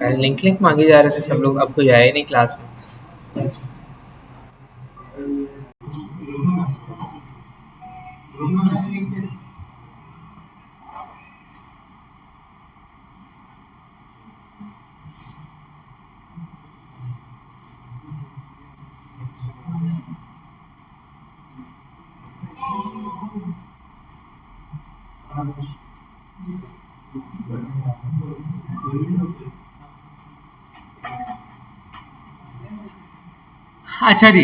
Link link मांगे जा रहे थे सब लोग, अब कोई आया ही नहीं क्लास में। अच्छा जी,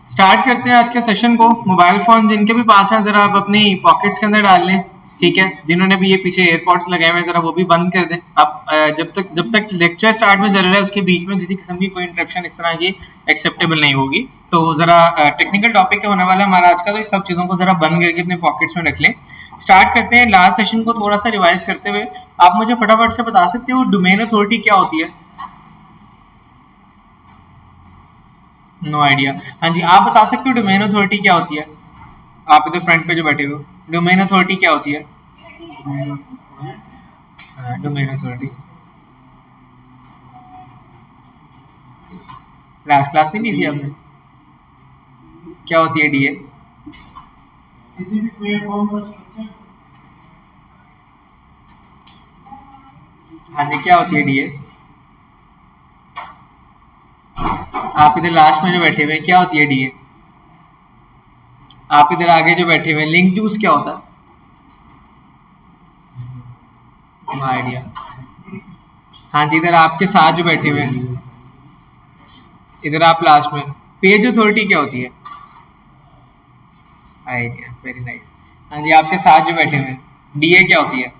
स्टार्ट करते हैं आज के सेशन को। मोबाइल फोन जिनके भी पास है जरा आप अपनी पॉकेट्स के अंदर डाल लें, ठीक है। जिन्होंने भी ये पीछे एयरपॉड्स लगाए हुए हैं जरा वो भी बंद कर दें। आप जब तक लेक्चर स्टार्ट में चल रहा है उसके बीच में किसी किस्म की कोई इंटरप्शन इस तरह की एक्सेप्टेबल नहीं होगी। तो जरा टेक्निकल टॉपिक क्या होने वाला है हमारा आज का, तो इस सब चीज़ों को जरा बंद करके अपने पॉकेट्स में रख लें। स्टार्ट करते हैं लास्ट सेशन को थोड़ा सा रिवाइज करते हुए। आप मुझे फटाफट से बता सकते हो डोमेन अथॉरिटी क्या होती है? No idea. हाँ जी, आप बता सकते हो डोमेन अथॉरिटी क्या होती है? आप इधर फ्रंट पे जो बैठे हो, डोमेन अथॉरिटी क्या होती है? डोमेन अथॉरिटी लास्ट क्लास नहीं ली थी आपने? क्या होती है डीए? हाँ जी, क्या होती है डीए? आप इधर लास्ट में जो बैठे हुए हैं क्या होती है डीए? आप इधर आगे जो बैठे हुए हैं लिंक जूस क्या होता है? No idea. हाँ जी, इधर आपके साथ जो बैठे हुए हैं, इधर आप लास्ट में, पेज अथॉरिटी क्या होती है? Idea, very nice. हाँ जी, आपके साथ जो बैठे हुए हैं डीए क्या होती है?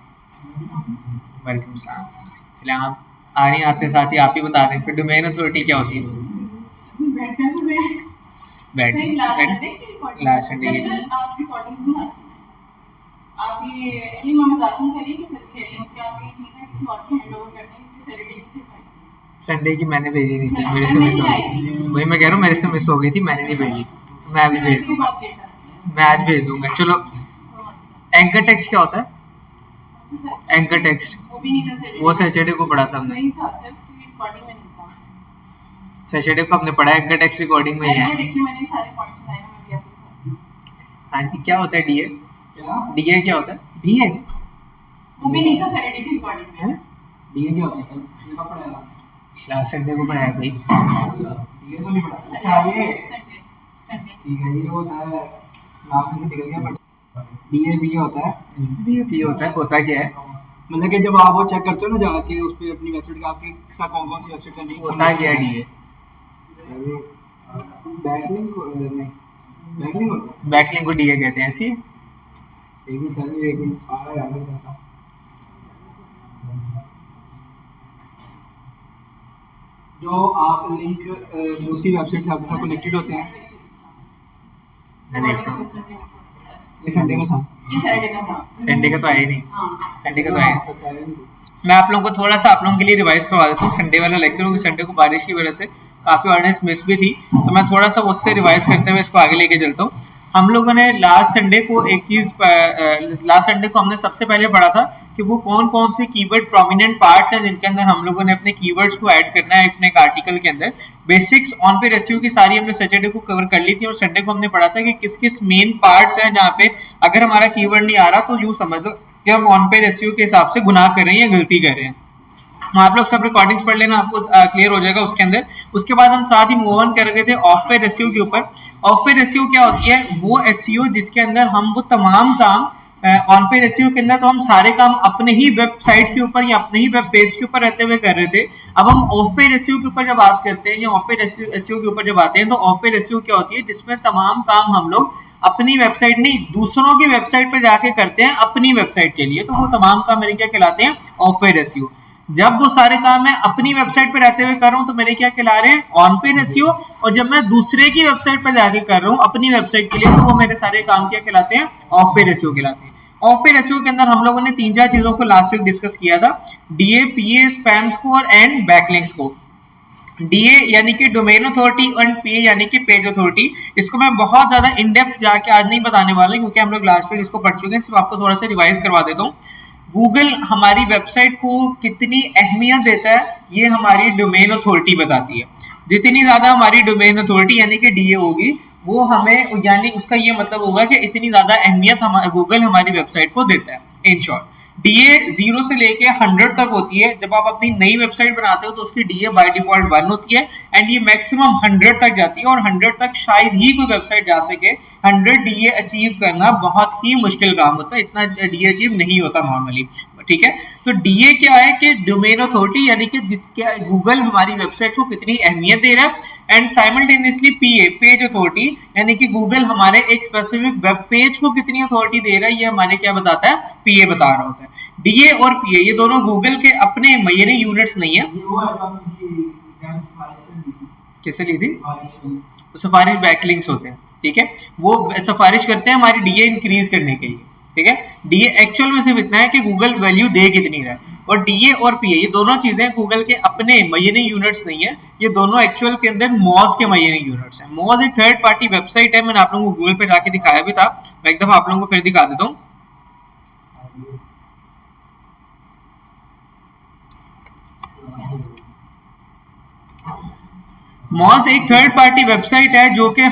वेलकम सलाम। इसलिए आप आने आते साथ ही आप ही बता दें फिर डोमेन अथॉरिटी क्या होती है? बैठ लास्ट संडे की आप ये मैं मजाक नहीं कर रही कि सच कह रही हूँ कि आप ये चीज़ें किसी और के हैंड ओवर कर दें कि सैटरडे की सिर्फ संडे की मैंने भेजी नहीं थी, मेरे से मिस हो गई। वही मैं कह रहा हूँ, मेरे से मिस हो गई थी, मैंने नहीं भेजी। मैं अभी भेज दूंगा, मैं आज भेज दूंगा। चलो, एंकर टेक्स्ट क्या होता है? एंकर टेक्स्ट वो सैटरडे को पढ़ा था हमने। सैटरडे को हमने पढ़ा, एंकर टेक्स्ट रिकॉर्डिंग में ही है। हाँ जी, क्या होता है डीए? डीए क्या होता है? डीए वो भी नहीं था सैटरडे की रिकॉर्डिंग में। डीए क्या होता है? कल पढ़ाया, लास्ट संडे को पढ़ाया भाई। डीए को नहीं पढ़ा? अच्छा, ये ठीक है, ये होता है, नाम में से निकल गया बट डीए बी होता है। डीए बी होता क्या है? मतलब कि जब आप वो चेक करते हो ना जाके उस पे अपनी वेबसाइट का, आपके साथ कौन कौन सी वेबसाइट का लिंक होता क्या है डीए? बैकलिंक नहीं, बैकलिंक होता है। बैकलिंक को डीए कहते हैं, ऐसी। लेकिन सर लेकिन आ रहा याद था जो आप लिंक दूसरी वेबसाइट से आपके साथ कनेक्टेड होते हैं। मैं देखता हूँ, ये संडे का था, ये सैटरडे का था। संडे का तो आया ही नहीं। संडे का तो आया नहीं। मैं आप लोगों को थोड़ा सा आप लोगों के लिए रिवाइज करवा देता हूँ संडे वाला लेक्चर, क्योंकि संडे को बारिश की वजह से काफ़ी ऑडियंस मिस भी थी, तो मैं थोड़ा सा उससे रिवाइज करते हुए इसको आगे लेके चलता हूँ। हम लोगों ने लास्ट संडे को एक चीज़, लास्ट संडे को हमने सबसे पहले पढ़ा था कि वो कौन कौन से कीवर्ड प्रोमिनेंट पार्ट्स हैं जिनके अंदर हम लोगों ने अपने कीवर्ड्स को ऐड करना है अपने एक आर्टिकल के अंदर। बेसिक्स ऑन पेज एसईओ की सारी हमने सैटरडे को कवर कर ली थी, और संडे को हमने पढ़ा था कि किस किस मेन पार्ट्स हैं जहाँ पे अगर हमारा कीवर्ड नहीं आ रहा तो यूँ समझ लो कि हम ऑन पेज एसईओ के हिसाब से गुनाह कर रहे हैं या गलती कर रहे हैं। तो आप लोग सब रिकॉर्डिंग्स पढ़ लेना, आपको क्लियर हो जाएगा उसके अंदर। उसके बाद हम साथ ही मूव ऑन कर रहे थे ऑफ पेज एसईओ के ऊपर। ऑफ पेज एसईओ क्या होती है? वो एसईओ जिसके अंदर हम वो तमाम काम, ऑन पेज एसईओ के अंदर तो हम सारे काम अपने ही वेबसाइट के ऊपर या अपने ही वेब पेज के ऊपर रहते हुए कर रहे थे। अब हम ऑफ पेज एसईओ के ऊपर जब बात करते हैं या ऑफ पेज एसईओ के ऊपर जब आते हैं, तो ऑफ पेज एसईओ क्या होती है? जिसमें तमाम काम हम लोग अपनी वेबसाइट नहीं दूसरों की वेबसाइट पर जाके करते हैं अपनी वेबसाइट के लिए, तो वो तमाम काम मेरे क्या कहलाते हैं? Of page SEO. जब वो सारे काम मैं अपनी वेबसाइट पे रहते हुए कर रहा हूँ तो मेरे क्या कहला रहे हैं? On page SEO. और जब मैं दूसरे की वेबसाइट पर जाके कर रहा हूँ अपनी वेबसाइट के लिए, तो वो मेरे सारे काम क्या कहलाते हैं? ऑफ पेज एसईओ कहलाते हैं। ऑफ पेज एसईओ के अंदर हम लोगों ने तीन चार चीजों को लास्ट वीक डिस्कस किया था, DA, PA, spam score and backlink score. DA यानी कि डोमेन अथॉरिटी एंड पीए यानी कि पेज अथॉरिटी। इसको मैं बहुत ज्यादा इन डेप्थ जाके आज नहीं बताने वाला क्योंकि हम लोग लास्ट वीक इसको पढ़ चुके हैं, सिर्फ आपको थोड़ा सा रिवाइज करवा देता हूँ। गूगल हमारी वेबसाइट को कितनी अहमियत देता है ये हमारी डोमेन अथॉरिटी बताती है। जितनी ज्यादा हमारी डोमेन अथॉरिटी यानी कि डीए होगी वो हमें, यानी उसका ये मतलब होगा कि इतनी ज्यादा अहमियत गूगल हमारी वेबसाइट को देता है। इन शॉर्ट डीए 0 से लेके 100 तक होती है। जब आप अपनी नई वेबसाइट बनाते हो तो उसकी डीए बाय डिफॉल्ट 1 होती है एंड ये मैक्सिमम 100 तक जाती है और 100 तक शायद ही कोई वेबसाइट जा सके। 100 डीए अचीव करना बहुत ही मुश्किल काम होता है, इतना डीए अचीव नहीं होता नॉर्मली, ठीक है। तो डीए क्या है कि डोमेन अथॉरिटी यानी कि गूगल हमारी वेबसाइट को कितनी अहमियत दे रहा है and simultaneously PA page authority यानी कि गूगल हमारे एक स्पेसिफिक वेब पेज को कितनी अथॉरिटी दे रहा है ये हमारे क्या बताता है, पीए बता रहा होता है। डीए और पीए ये दोनों गूगल के अपने मेजर यूनिट्स नहीं है। किसे ली थी? सफारिश बैकलिंक्स होते हैं, ठीक है, वो सफारिश करते हैं हमारी डीए इंक्रीज करने के लिए, ठीक है। डीए एक्चुअल में सिर्फ इतना है कि गूगल वैल्यू दे कितनी है और डीए और पीए ये दोनों चीजें गूगल के अपने महीने यूनिट्स नहीं है, ये दोनों एक्चुअल के अंदर मोज के महीने यूनिट्स हैं। मोज एक थर्ड पार्टी वेबसाइट है, मैंने आप लोगों को गूगल पे जाके दिखाया भी था, मैं एक दफा आप लोगों को फिर दिखा देता हूँ। मॉस एक थर्ड पार्टी वेबसाइट है जो कि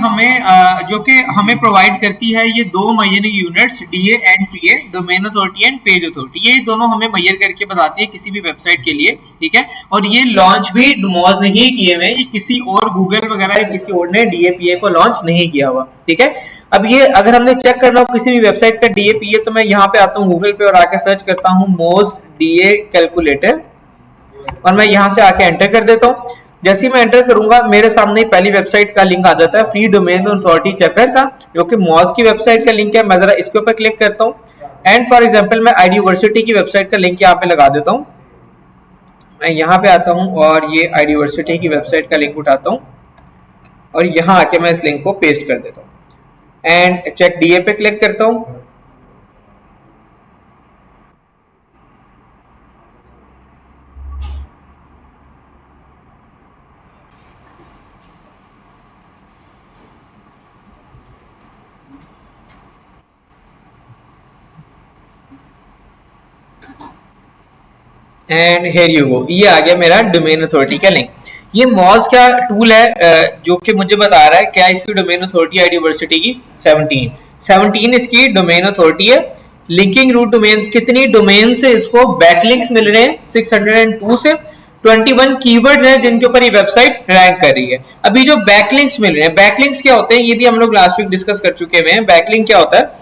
हमें प्रोवाइड करती है ये दो major units DA and PA, domain authority and page authority. ये दोनों हमें मेजर करके बताती है किसी भी वेबसाइट के लिए, ठीक है। और ये लॉन्च भी मॉस ने ही किए हुए, ये किसी और गूगल वगैरह या किसी और ने डीए पीए को लॉन्च नहीं किया हुआ, ठीक है। अब ये अगर हमने चेक करना हो किसी भी वेबसाइट का डीए पीए तो मैं यहाँ पे आता हूँ गूगल पे और आके सर्च करता हूँ मॉस डीए कैलकुलेटर और मैं यहाँ से आके एंटर कर देता हूँ। जैसे मैं एंटर करूंगा मेरे सामने पहली वेबसाइट का लिंक आ जाता है फ्री डोमेन अथॉरिटी चेकर का, जो कि मॉस की वेबसाइट का लिंक है। मैं जरा इसके ऊपर क्लिक करता हूँ एंड फॉर एग्जांपल मैं आईडी यूनिवर्सिटी की वेबसाइट का लिंक यहाँ पे लगा देता हूँ। मैं यहाँ पे आता हूँ और ये आईडी यूनिवर्सिटी की वेबसाइट का लिंक उठाता हूँ और यहाँ आके मैं इस लिंक को पेस्ट कर देता हूँ एंड चेक डीए पे क्लिक करता हूँ। एंड हियर यू गो, ये आ गया मेरा डोमेन अथॉरिटी का लिंक। ये मॉज का टूल है जो कि मुझे बता रहा है क्या इसकी डोमेन अथॉरिटी आईडी यूनिवर्सिटी की 17 इसकी डोमेन अथॉरिटी है। लिंकिंग रूट डोमेन्स, कितनी डोमेन से इसको बैकलिंक्स मिल रहे हैं 602 से 21 कीवर्ड्स हैं जिनके ऊपर ये वेबसाइट रैंक कर रही है। अभी जो बैकलिंक्स मिल रहे हैं, बैकलिंक्स क्या होते हैं ये भी हम लोग लास्ट वीक डिस्कस कर चुके हैं। बैकलिंक क्या होता है,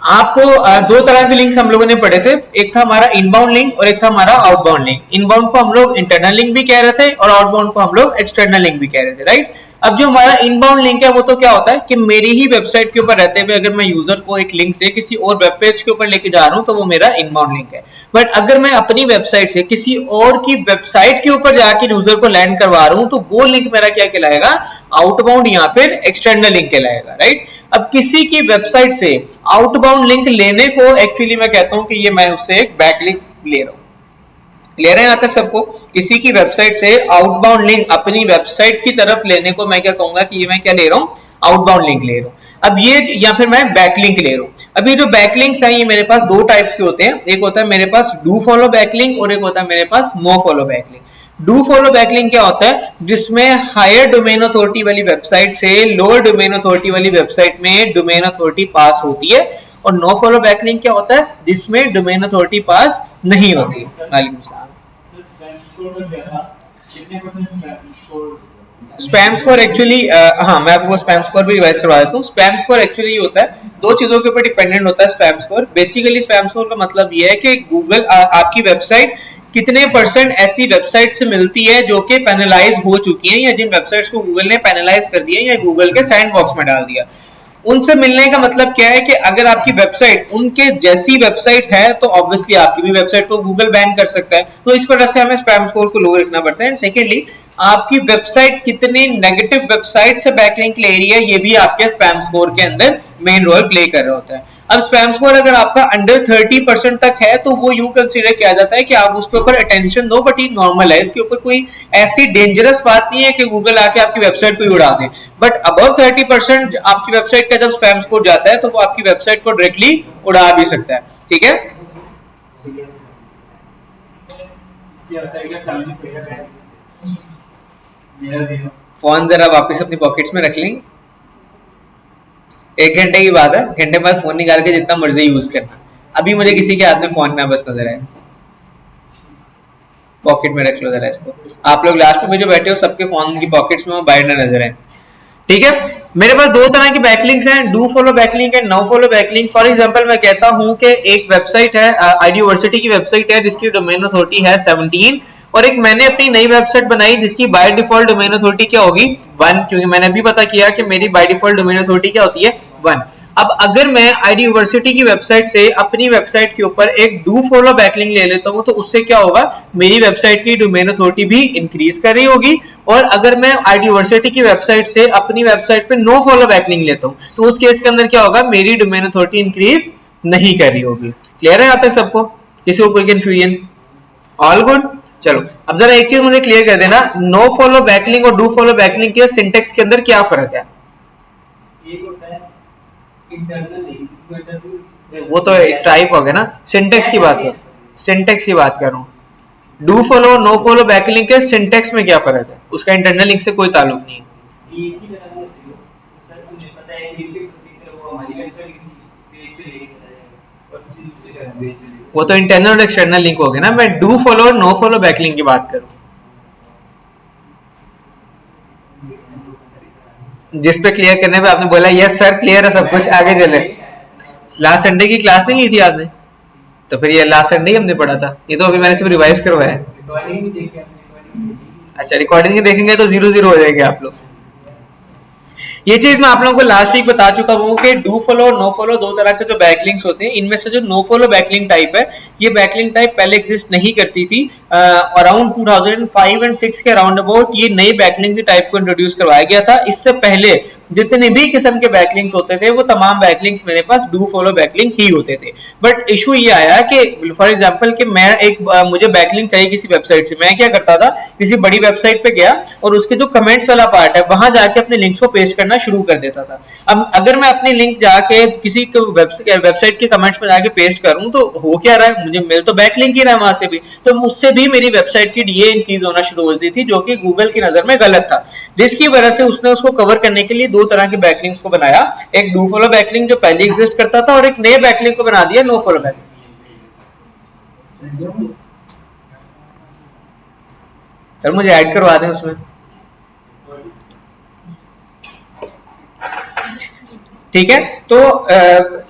आपको दो तरह के लिंक्स हम लोगों ने पढ़े थे, एक था हमारा इनबाउंड लिंक और एक था हमारा आउटबाउंड लिंक। इनबाउंड को हम लोग इंटरनल लिंक भी कह रहे थे और आउटबाउंड को हम लोग एक्सटर्नल लिंक भी कह रहे थे, राइट। अब जो हमारा इनबाउंड लिंक है वो तो क्या होता है कि मेरी ही वेबसाइट के ऊपर रहते हुए अगर मैं यूजर को एक लिंक से किसी और वेब पेज के ऊपर लेके जा रहा हूं तो वो मेरा इनबाउंड लिंक है। बट अगर मैं अपनी वेबसाइट से किसी और की वेबसाइट के ऊपर जाके यूजर को लैंड करवा रहा हूं तो वो लिंक मेरा क्या कहलाएगा, आउटबाउंड या फिर एक्सटर्नल लिंक कहलाएगा, राइट। अब किसी की वेबसाइट से आउटबाउंड लिंक लेने को एक्चुअली मैं कहता हूं कि ये मैं उससे एक बैकलिंक ले रहा हूं। क्लियर है यहाँ तक सबको? किसी की वेबसाइट से आउटबाउंड लिंक अपनी वेबसाइट की तरफ लेने को मैं क्या कहूंगा कि ये मैं क्या ले रहा हूँ, आउटबाउंड लिंक ले रहा हूँ। अब ये या फिर मैं बैकलिंक ले रहा हूँ। अब ये जो बैकलिंक्स हैं ये मेरे पास दो टाइप्स के होते हैं, एक होता है मेरे पास डू फॉलो बैकलिंक और एक होता है मेरे पास no follow backlink. Do follow backlink क्या होता है, जिसमें हायर डोमेन अथॉरिटी वाली वेबसाइट से लोअर डोमेन अथॉरिटी वाली वेबसाइट में डोमेन अथॉरिटी पास होती है। और नो फॉलो बैकलिंक क्या होता है, जिसमें डोमेन अथॉरिटी पास नहीं होती। स्पैम स्कोर एक्चुअली हाँ मैं आपको स्पैम स्कोर भी रिवाइज करवा देता हूँ। स्पैम स्कोर एक्चुअली होता है दो चीजों के ऊपर डिपेंडेंट होता है। Spam score basically, spam score का मतलब ये है कि गूगल आपकी वेबसाइट कितने परसेंट ऐसी वेबसाइट से मिलती है जो कि पैनलाइज हो चुकी हैं या जिन वेबसाइट्स को गूगल ने पैनलाइज कर दिया या गूगल के सैंडबॉक्स में डाल दिया। उनसे मिलने का मतलब क्या है कि अगर आपकी वेबसाइट उनके जैसी वेबसाइट है तो ऑब्वियसली आपकी भी वेबसाइट को गूगल बैन कर सकता है। तो इस वजह से हमें स्पैम स्कोर को लो रखना पड़ता है। सेकेंडली, आपकी वेबसाइट कितने नेगेटिव वेबसाइट से बैकलिंक ले रही है ये भी आपके स्पैम स्कोर के अंदर मेन रोल प्ले कर रहा होता है। अब स्पैम स्कोर अगर आपका अंडर 30% तक है तो वो यूं कंसीडर किया जाता है कि आप उसके ऊपर अटेंशन दो, बट ये नॉर्मल है, इसके ऊपर कोई ऐसी डेंजरस बात नहीं है कि गूगल आके आपकी वेबसाइट को उड़ा दे। बट अबव 30% आपकी वेबसाइट का जब स्पैम स्कोर जाता है तो वो आपकी वेबसाइट को डायरेक्टली उड़ा भी सकता है। ठीक है, फोन जरा वापस अपनी पॉकेट्स में रख लें। 1 घंटे की बात है, घंटे बाद फोन निकाल के जितना मर्जी यूज करना। अभी मुझे किसी के हाथ में फोन ना बस नजर आए, पॉकेट में रख लो जरा इसको। आप लोग लास्ट में जो बैठे हो सबके फोन की पॉकेट्स में बाहर ना नजर आए। ठीक है, मेरे पास दो तरह की बैकलिंक्स हैं, do follow backlink and no follow backlink. For example मैं कहता हूं कि एक वेबसाइट है, आईडी यूनिवर्सिटी की वेबसाइट है जिसकी डोमेन अथॉरिटी है 17, और एक मैंने अपनी नई वेबसाइट बनाई जिसकी बाय डिफॉल्ट डोमेन अथॉरिटी क्या होगी 1, क्योंकि मैंने अभी पता किया कि मेरी बाय डिफॉल्ट डोमेन अथॉरिटी क्या होती है 1। अब अगर मैं आईडी यूनिवर्सिटी की वेबसाइट से अपनी वेबसाइट के ऊपर एक डू फॉलो बैकलिंक ले लेता हूं तो उससे क्या होगा, मेरी वेबसाइट की डोमेन अथॉरिटी भी इंक्रीज कर रही होगी। और अगर मैं आईडी यूनिवर्सिटी की वेबसाइट से अपनी वेबसाइट पे नो फॉलो बैकलिंक लेता हूं तो उस केस के अंदर क्या होगा, मेरी डोमेन अथॉरिटी इंक्रीज नहीं कर रही होगी। क्लियर है यहाँ तक सबको? किसी को कोई कंफ्यूजन? All good. चलो अब जरा एक चीज मुझे क्लियर कर देना, नो फॉलो बैकलिंक और डू फॉलो बैकलिंक के सिंटेक्स के अंदर क्या फर्क है? वो तो एक टाइप हो गया ना, सिंटेक्स की बात कर, सिंटेक्स की बात कर रहा हूँ। Do follow no follow backlink के सिंटेक्स में क्या फर्क है? उसका इंटरनल लिंक से कोई ताल्लुक नहीं है। वो तो इंटरनल और एक्सटर्नल लिंक हो गया ना, मैं डू फॉलो और नो फॉलो बैकलिंक की बात करूँ। जिस पे क्लियर करने पे आपने बोला यस सर क्लियर है सब कुछ, आगे चले। लास्ट संडे की क्लास नहीं ली थी आपने? तो फिर ये लास्ट संडे ही हमने पढ़ा था, ये तो अभी मैंने सिर्फ रिवाइज करवाया है। अच्छा रिकॉर्डिंग देखेंगे तो 0-0 हो जाएंगे आप लोग। ये चीज मैं आप लोगों को लास्ट वीक बता चुका हूँ कि डू फॉलो और नो फॉलो दो तरह के जो बैकलिंक्स होते हैं, इनमें से जो नो फॉलो बैकलिंक टाइप है, ये बैकलिंक टाइप पहले एग्जिस्ट नहीं करती थी। अराउंड 2005 एंड 6 के अराउंड अबाउट ये नई बैकलिंक की टाइप को इंट्रोड्यूस करवाया गया था। इससे पहले जितने भी किस्म के बैकलिंक्स होते थे वो तमाम बैकलिंक्स मेरे पास डू फॉलो बैकलिंक ही होते थे। बट इशू ये आया कि फॉर एग्जांपल कि मैं मुझे बैकलिंक चाहिए किसी वेबसाइट से, मैं क्या करता था, किसी बड़ी वेबसाइट पे गया और उसके जो कमेंट्स वाला पार्ट है वहां जाके अपने लिंक्स को पेस्ट करना शुरू कर देता था। अब अगर मैं अपनी लिंक जाके किसी वेबसाइट के कमेंट्स में जाके पेस्ट करूं तो हो क्या रहा है, मुझे मिल तो बैकलिंक ही रहा है वहां से भी, तो उससे भी मेरी वेबसाइट की डीए इंक्रीज होना शुरू हो गई थी, जो कि गूगल की नजर में गलत था। जिसकी वजह से उसने उसको कवर करने के लिए दो तरह के बैकलिंक्स को बनाया, एक डू फॉलो बैकलिंक जो पहले एग्जिस्ट करता था और एक नए बैकलिंक को बना दिया नो फॉलो बैकलिंक। चल मुझे ऐड करवा दें उसमें। ठीक है, तो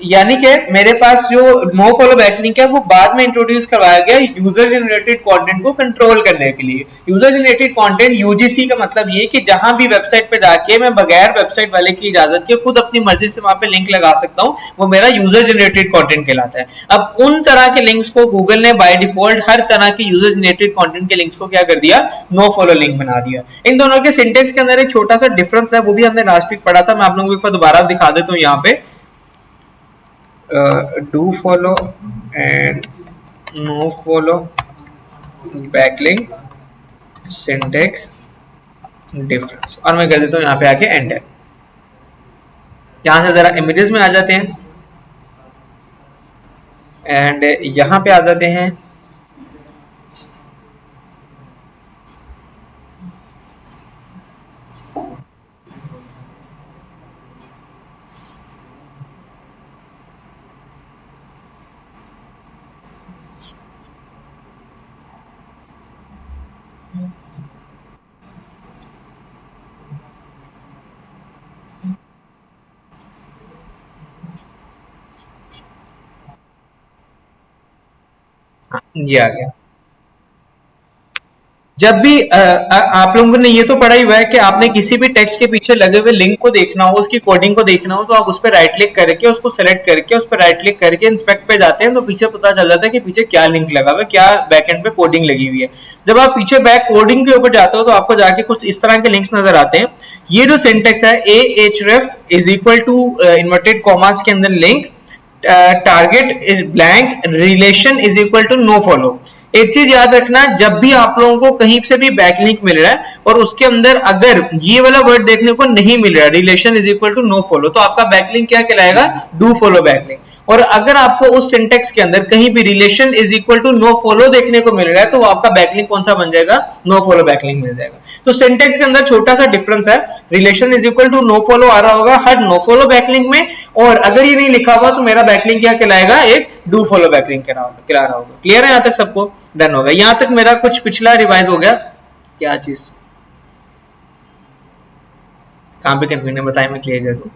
यानी कि मेरे पास जो नो फॉलो बैकलिंक है वो बाद में इंट्रोड्यूस करवाया गया यूजर जनरेटेड कंटेंट को कंट्रोल करने के लिए। यूजर जनरेटेड कंटेंट यूजीसी का मतलब ये कि जहां भी वेबसाइट पे जाके मैं बगैर वेबसाइट वाले की इजाजत के खुद अपनी मर्जी से वहां पे लिंक लगा सकता हूं, वो मेरा यूजर जनरेटेड कंटेंट कहलाता है। अब उन तरह के लिंक्स को गूगल ने बाय डिफॉल्ट हर तरह के यूजर जनरेटेड कंटेंट के लिंक्स को क्या कर दिया, नो फॉलो लिंक बना दिया। इन दोनों के सिंटेक्स के अंदर एक छोटा सा डिफरेंस है, वो भी हमने लास्ट वीक पढ़ा था, मैं आप लोगों को एक बार दोबारा दिखा देता हूं। यहाँ पे do follow and no follow backlink syntax difference, और मैं कर देता हूं यहाँ पे आके एंटर। यहां से जरा इमेजेस में आ जाते हैं एंड यहां पे आ जाते हैं ये आ गया। जब भी आप लोगों ने ये तो पढ़ा ही हुआ है कि आपने किसी भी टेक्स्ट के पीछे लगे हुए लिंक को देखना हो, उसकी कोडिंग को देखना हो, तो आप उस पर राइट क्लिक करके उसको सेलेक्ट करके उस पर राइट क्लिक करके इंस्पेक्ट पे जाते हैं तो पीछे पता चल जाता है कि पीछे क्या लिंक लगा हुआ है, क्या बैकएंड पे कोडिंग लगी हुई है। जब आप पीछे बैक कोडिंग के ऊपर जाते हो तो आपको जाके कुछ इस तरह के लिंक्स नजर आते हैं। ये जो सिंटेक्स है a href is equal to inverted commas के अंदर link target is blank, relation is equal to no follow. एक चीज याद रखना, जब भी आप लोगों को कहीं से भी बैकलिंक मिल रहा है और उसके अंदर अगर ये वाला वर्ड देखने को नहीं मिल रहा है, relation is equal to no follow, तो आपका बैकलिंक क्या कहलाएगा? Do follow backlink. और अगर आपको उस सिंटेक्स के अंदर कहीं भी relation is equal to no follow देखने को मिल रहा है, तो आपका बैकलिंक कौन सा बन जाएगा? नो फॉलो बैकलिंक मिल जाएगा। तो सिंटेक्स के अंदर छोटा सा डिफरेंस है, relation is equal to no follow आ रहा होगा हर नो फॉलो बैकलिंक में, और अगर ये नहीं लिखा हुआ तो मेरा बैकलिंक क्या कहलाएगा? एक डू फॉलो बैकलिंक कहला रहा होगा। क्लियर है? यहां तक सबको डन होगा? यहां तक मेरा कुछ पिछला रिवाइज हो गया? क्या चीज कहां पे कंफ्यूजन बताए, मैं क्लियर कर दूं।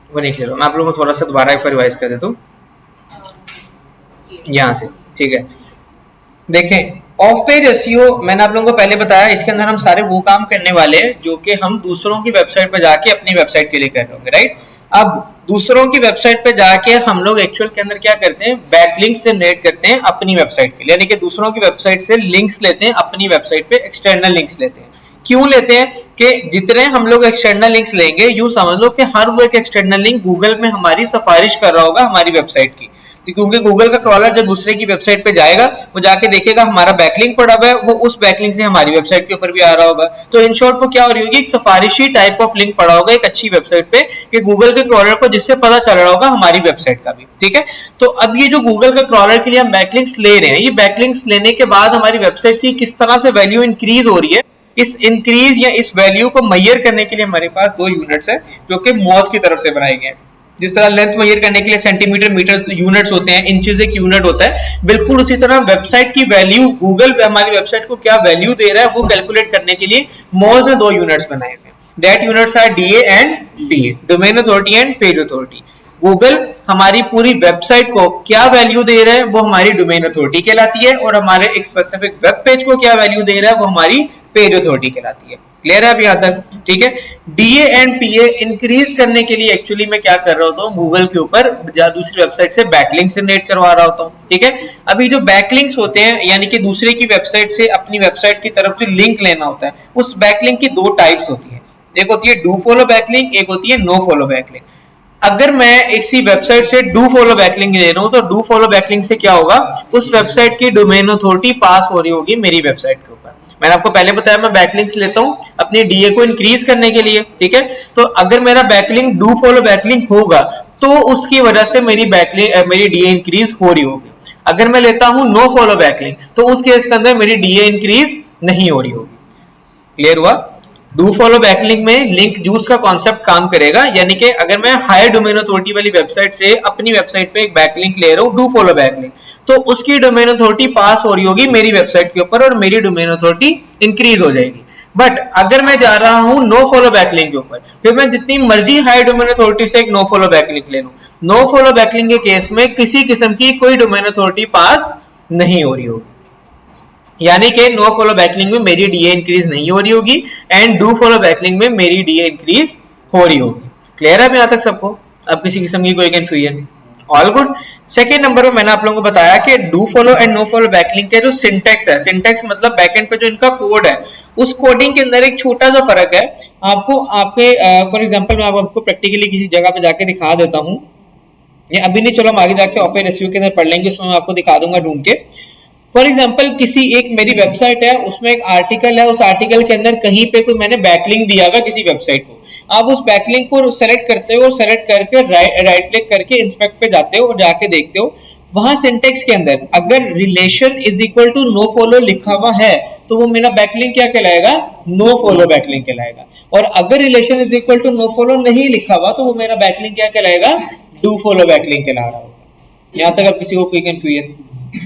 वो नहीं क्लियर, मैं आप लोगों को थोड़ा सा दोबारा एक बार रिवाइज कर देता हूँ यहाँ से, ठीक है। देखें, ऑफ पेज एसईओ मैंने आप लोगों को पहले बताया, इसके अंदर हम सारे वो काम करने वाले हैं जो कि हम दूसरों की वेबसाइट पर जाके अपनी वेबसाइट के लिए कर रहे होंगे, राइट। अब दूसरों की वेबसाइट पे जाके हम लोग एक्चुअल के अंदर क्या करते हैं? बैकलिंक्स जनरेट करते हैं अपनी वेबसाइट के लिए, यानी कि दूसरों की वेबसाइट से लिंक्स लेते हैं अपनी वेबसाइट पे, एक्सटर्नल लिंक्स लेते हैं। क्यों लेते हैं? कि जितने हम लोग एक्सटर्नल लिंक्स लेंगे, यूं समझ लो कि हर वो एक एक्सटर्नल लिंक गूगल में हमारी सिफारिश कर रहा होगा हमारी वेबसाइट की, क्योंकि गूगल का क्रॉलर जब दूसरे की वेबसाइट पे जाएगा, वो जाके देखेगा हमारा बैकलिंक पड़ा हुआ है, वो उस बैकलिंक से हमारी वेबसाइट के ऊपर भी आ रहा होगा। तो इन शॉर्ट वो क्या हो रही होगी? एक सिफारिशी टाइप ऑफ लिंक पड़ा होगा एक अच्छी वेबसाइट पे, कि गूगल के क्रॉलर को, जिससे पता चल रहा होगा हमारी वेबसाइट का भी, ठीक है। तो अब ये जो गूगल का क्रॉलर के लिए हम बैकलिंक्स ले रहे हैं, ये बैकलिंक्स लेने के बाद हमारी वेबसाइट की किस तरह से वैल्यू इंक्रीज हो रही है, इस इंक्रीज या इस वैल्यू को मेजर करने के लिए हमारे पास दो यूनिट्स है जो कि मॉस की तरफ से बनाए गए हैं। जिस तरह लेंथ मेजर करने के लिए सेंटीमीटर, मीटर यूनिट्स होते हैं, इंचेस एक यूनिट होता है, बिल्कुल उसी तरह वेबसाइट की वैल्यू, गूगल पे हमारी वेबसाइट को क्या वैल्यू दे रहा है वो कैलकुलेट करने के लिए मॉस ने दो यूनिट्स बनाए हुए हैं। That units are DA and PA, domain authority and page authority. Google हमारी पूरी वेबसाइट को क्या वैल्यू दे रहा है वो हमारी डोमेन अथॉरिटी कहलाती है, और हमारे एक स्पेसिफिक वेब पेज को क्या वैल्यू दे रहा है वो हमारी पेज अथॉरिटी कहलाती है। क्लियर है अब यहां तक? ठीक है। डीए एंड पीए इंक्रीज करने के लिए एक्चुअली मैं क्या कर रहा होता हूँ, गूगल के ऊपर दूसरी वेबसाइट से बैकलिंक्स जनरेट करवा रहा होता हूँ, ठीक है। अभी जो बैकलिंक्स होते हैं, यानी कि दूसरे की वेबसाइट से अपनी वेबसाइट की तरफ जो लिंक लेना होता है, उस बैकलिंक की दो टाइप्स होती है। एक होती है डू फॉलो बैकलिंक, एक होती है नो फॉलो बैकलिंक। अगर मैं इसी वेबसाइट से डू फॉलो बैकलिंक ले रहा हूं, तो डू फॉलो बैकलिंक से क्या होगा, उस वेबसाइट की डोमेन अथॉरिटी पास हो रही होगी मेरी वेबसाइट के ऊपर। मैंने आपको पहले बताया मैं बैकलिंक्स लेता हूं अपनी डीए को इंक्रीज करने के लिए, ठीक है। तो अगर मेरा बैकलिंक डू फॉलो बैकलिंक होगा तो उसकी वजह से मेरी मेरी डीए इंक्रीज हो रही होगी। अगर मैं लेता हूं नो फॉलो बैकलिंक, तो उस केस के अंदर मेरी डीए इंक्रीज नहीं हो रही होगी। क्लियर हुआ? डू फॉलो बैकलिंक में लिंक जूस का कॉन्सेप्ट काम करेगा, यानी कि अगर मैं हायर डोमेन अथॉरिटी वाली वेबसाइट से अपनी वेबसाइट पे एक बैकलिंक ले रहा हूं, डू फॉलो बैकलिंक, तो उसकी डोमेन अथॉरिटी पास हो रही होगी मेरी वेबसाइट के ऊपर और मेरी डोमेन अथॉरिटी इंक्रीज हो जाएगी। बट अगर मैं जा रहा हूं नो फॉलो बैकलिंक के ऊपर, फिर मैं जितनी मर्जी हायर डोमेन अथॉरिटी से एक नो फॉलो बैकलिंक ले लूं, नो फॉलो बैकलिंक के केस में किसी किस्म की कोई डोमेन अथॉरिटी पास नहीं हो रही होगी, यानी कि नो फॉलो बैकलिंक में मेरी डीए इंक्रीज नहीं हो रही होगी एंड डू फॉलो बैकलिंक में मेरी डीए इंक्रीज हो रही होगी। क्लियर है यहां तक सबको? अब किसी किस्म की कोई confusion? All good. Second number पे मैंने आप लोगों को बताया कि do follow and no follow backlink के जो सिंटेक्स है, सिंटेक्स मतलब बैकएंड पे जो इनका कोड है, उस कोडिंग के अंदर एक छोटा सा फर्क है। आपको आपके फॉर एग्जांपल मैं आपको प्रैक्टिकली किसी जगह पे जाके दिखा देता हूं, ये अभी नहीं, चलो हम आगे जाके ऑपरेट एसईओ के अंदर पढ़ लेंगे, उसमें मैं आपको दिखा दूंगा ढूंढ के। फॉर एग्जाम्पल किसी एक मेरी वेबसाइट है, उसमें एक आर्टिकल है, उस आर्टिकल के अंदर कहीं पे कोई मैंने बैकलिंक दिया हुआ किसी वेबसाइट को, आप उस बैकलिंक को सेलेक्ट करते हो, सेलेक्ट करके राइट क्लिक करके इंस्पेक्ट पे जाते हो और जाके देखते हो, वहां सिंटेक्स के अंदर अगर relation is equal to no follow लिखा हुआ है तो वो मेरा बैकलिंक क्या कहलाएगा, नो फॉलो बैकलिंक कहलाएगा। और अगर relation is equal to no follow नहीं लिखा हुआ तो वो मेरा बैकलिंक क्या कहलाएगा, डू फॉलो बैकलिंक कहला रहा होगा। यहां तक अब किसी को कोई कंफ्यूजन?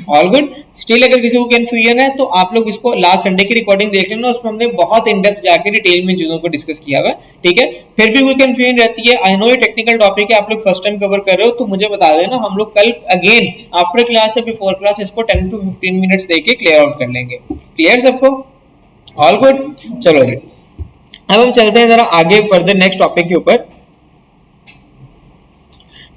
All good. स्टिल अगर किसी को कंफ्यूजन है तो आप लोग इसको लास्ट संडे की रिकॉर्डिंग देख लेना, उसमें हमने बहुत इन डेप्थ जाके डिटेल में चीजों को डिस्कस किया हुआ है, ठीक है। फिर भी कोई कंफ्यूजन रहती है, आई नो ये टेक्निकल टॉपिक है, आप लोग फर्स्ट टाइम कवर कर रहे हो, तो मुझे बता देना, हम लोग कल अगेन आफ्टर क्लास या बिफोर क्लास इसको 10 to 15 मिनट्स देके क्लियर आउट कर लेंगे। क्लियर सबको? All good. चलो जी, अब हम चलते हैं जरा आगे फर्दर नेक्स्ट टॉपिक के ऊपर,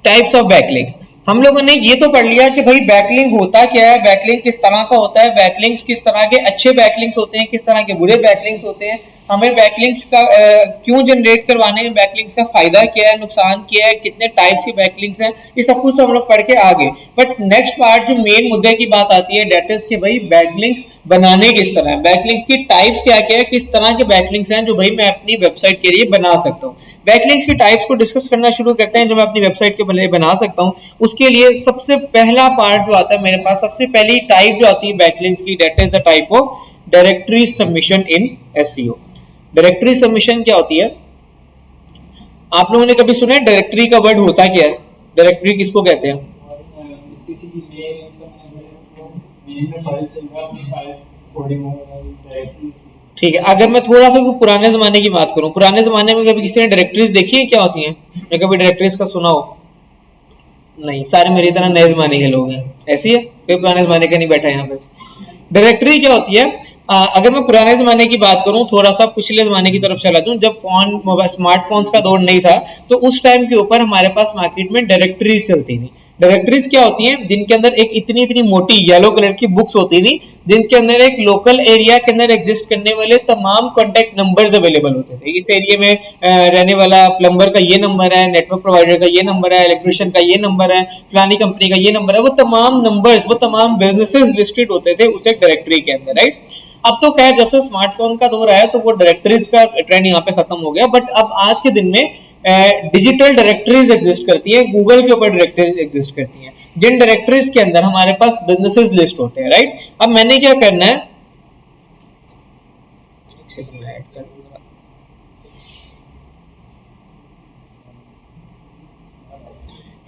टाइप्स ऑफ बैकलिंक्स। हम लोगों ने ये तो पढ़ लिया कि भाई बैकलिंक होता क्या है, बैकलिंक किस तरह का होता है, बैकलिंक्स किस तरह के अच्छे बैकलिंक्स होते हैं, किस तरह के बुरे बैकलिंक्स होते हैं, हमें बैकलिंक्स का क्यों जनरेट करवाने में, बैकलिंक्स का फायदा क्या है, नुकसान क्या है, कितने टाइप्स के बैकलिंक्स हैं, ये सब कुछ तो हम लोग पढ़ के आ गए। बट नेक्स्ट पार्ट जो मेन मुद्दे की बात आती है डेट इज कि भाई बैकलिंक्स बनाने किस तरह है, बैकलिंक्स की टाइप्स क्या क्या है, किस तरह के बैकलिंक्स हैं जो भाई मैं अपनी वेबसाइट के लिए बना सकता हूँ। बैकलिंक्स की टाइप्स को डिस्कस करना शुरू करते हैं जो मैं अपनी वेबसाइट के लिए बना सकता हूँ। उसके लिए सबसे पहला पार्ट जो आता है मेरे पास, सबसे पहली टाइप जो आती है बैकलिंक्स की, that is the type of directory submission in SEO. Directory submission क्या होती है? आप लोगों ने कभी सुना है डायरेक्टरी का वर्ड होता क्या है? डायरेक्टरी किसको कहते हैं? ठीक है, अगर मैं थोड़ा सा पुराने जमाने की बात करूं, पुराने जमाने में कभी किसी ने डायरेक्टरीज देखी है क्या होती हैं, या कभी डायरेक्टरीज का सुना हो? नहीं, सारे मेरी तरह नए जमाने के लोग हैं, ऐसी है, कोई पुराने जमाने का नहीं बैठा यहाँ पे। डायरेक्टरी क्या होती है? अगर मैं पुराने जमाने की बात करूं, थोड़ा सा पिछले जमाने की तरफ चला जाऊं, जब फोन स्मार्टफोन्स का दौर नहीं था, तो उस टाइम के ऊपर हमारे पास मार्केट में डायरेक्टरीज चलती थी। डायरेक्टरीज क्या होती हैं? जिनके अंदर एक इतनी इतनी मोटी येलो कलर की बुक्स होती थी, जिनके अंदर एक लोकल एरिया के अंदर एग्जिस्ट करने वाले तमाम कॉन्टेक्ट नंबर्स अवेलेबल होते थे। इस एरिया में रहने वाला प्लम्बर का ये नंबर है, नेटवर्क प्रोवाइडर का ये नंबर है, इलेक्ट्रिशियन का ये नंबर है, फलानी कंपनी का ये नंबर है, वो तमाम नंबर्स, वो तमाम बिजनेसेस लिस्टेड होते थे उस एक डायरेक्टरी के अंदर, राइट। अब तो खैर जब से स्मार्टफोन का दौर आया तो वो डायरेक्टरीज का ट्रेंड यहाँ पे खत्म हो गया, बट अब आज के दिन में डिजिटल डायरेक्टरीज एग्जिस्ट करती है, गूगल के ऊपर डायरेक्टरीज एग्जिस्ट करती हैं, जिन डायरेक्टरीज के अंदर हमारे पास बिजनेसेस लिस्ट होते हैं, राइट। अब मैंने क्या करना है,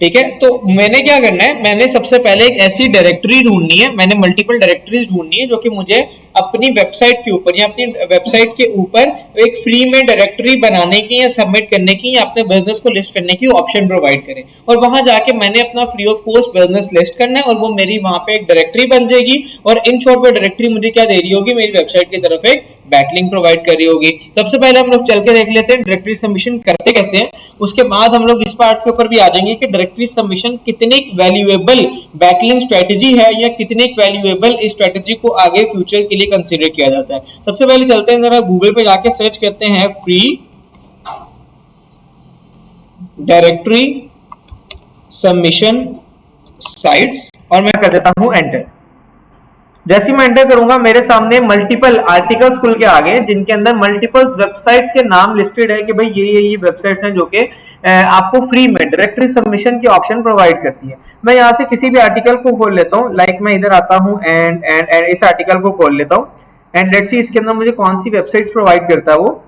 ठीक है, तो मैंने क्या करना है, मैंने सबसे पहले एक ऐसी डायरेक्टरी ढूंढनी है, मैंने मल्टीपल डायरेक्टरीज ढूंढनी है जो कि मुझे अपनी वेबसाइट के ऊपर या अपनी वेबसाइट के ऊपर एक फ्री में डायरेक्टरी बनाने की या सबमिट करने की या अपने बिजनेस को लिस्ट करने की ऑप्शन प्रोवाइड करें, और वहां जाके मैंने अपना free of cost business list करना है और वो मेरी वहां पे एक डायरेक्टरी बन जाएगी। और इन शॉर्ट में डायरेक्टरी मुझे क्या दे रही होगी, मेरी वेबसाइट की तरफ एक बैकलिंक प्रोवाइड कर रही होगी। सबसे पहले हम लोग चल के देख लेते हैं डायरेक्टरी सबमिशन करते कैसे हैं, उसके बाद हम लोग इस पार्ट के ऊपर भी आ जाएंगे कि डायरेक्टरी सबमिशन कितनी वैल्यूएबल बैकलिंक स्ट्रेटजी है या कितने वैल्यूएबल इस स्ट्रेटजी को आगे फ्यूचर के लिए कंसीडर किया जाता है। सबसे पहले चलते हैं जरा गूगल पे जाके सर्च करते हैं फ्री डायरेक्टरी सबमिशन साइट्स और मैं कर देता हूं एंटर। जैसे मैं एंटर करूंगा मेरे सामने मल्टीपल आर्टिकल्स खुल के आ गए जिनके अंदर मल्टीपल वेबसाइट्स के नाम लिस्टेड है कि भाई ये वेबसाइट्स हैं जो कि आपको फ्री में डायरेक्टरी सबमिशन के ऑप्शन प्रोवाइड करती है। मैं यहाँ से किसी भी आर्टिकल को खोल लेता हूँ, लाइक मैं इधर आता हूँ एंड इस आर्टिकल को खोल लेता हूँ एंड लेट्स सी इसके अंदर मुझे कौन सी वेबसाइट्स प्रोवाइड करता है वो।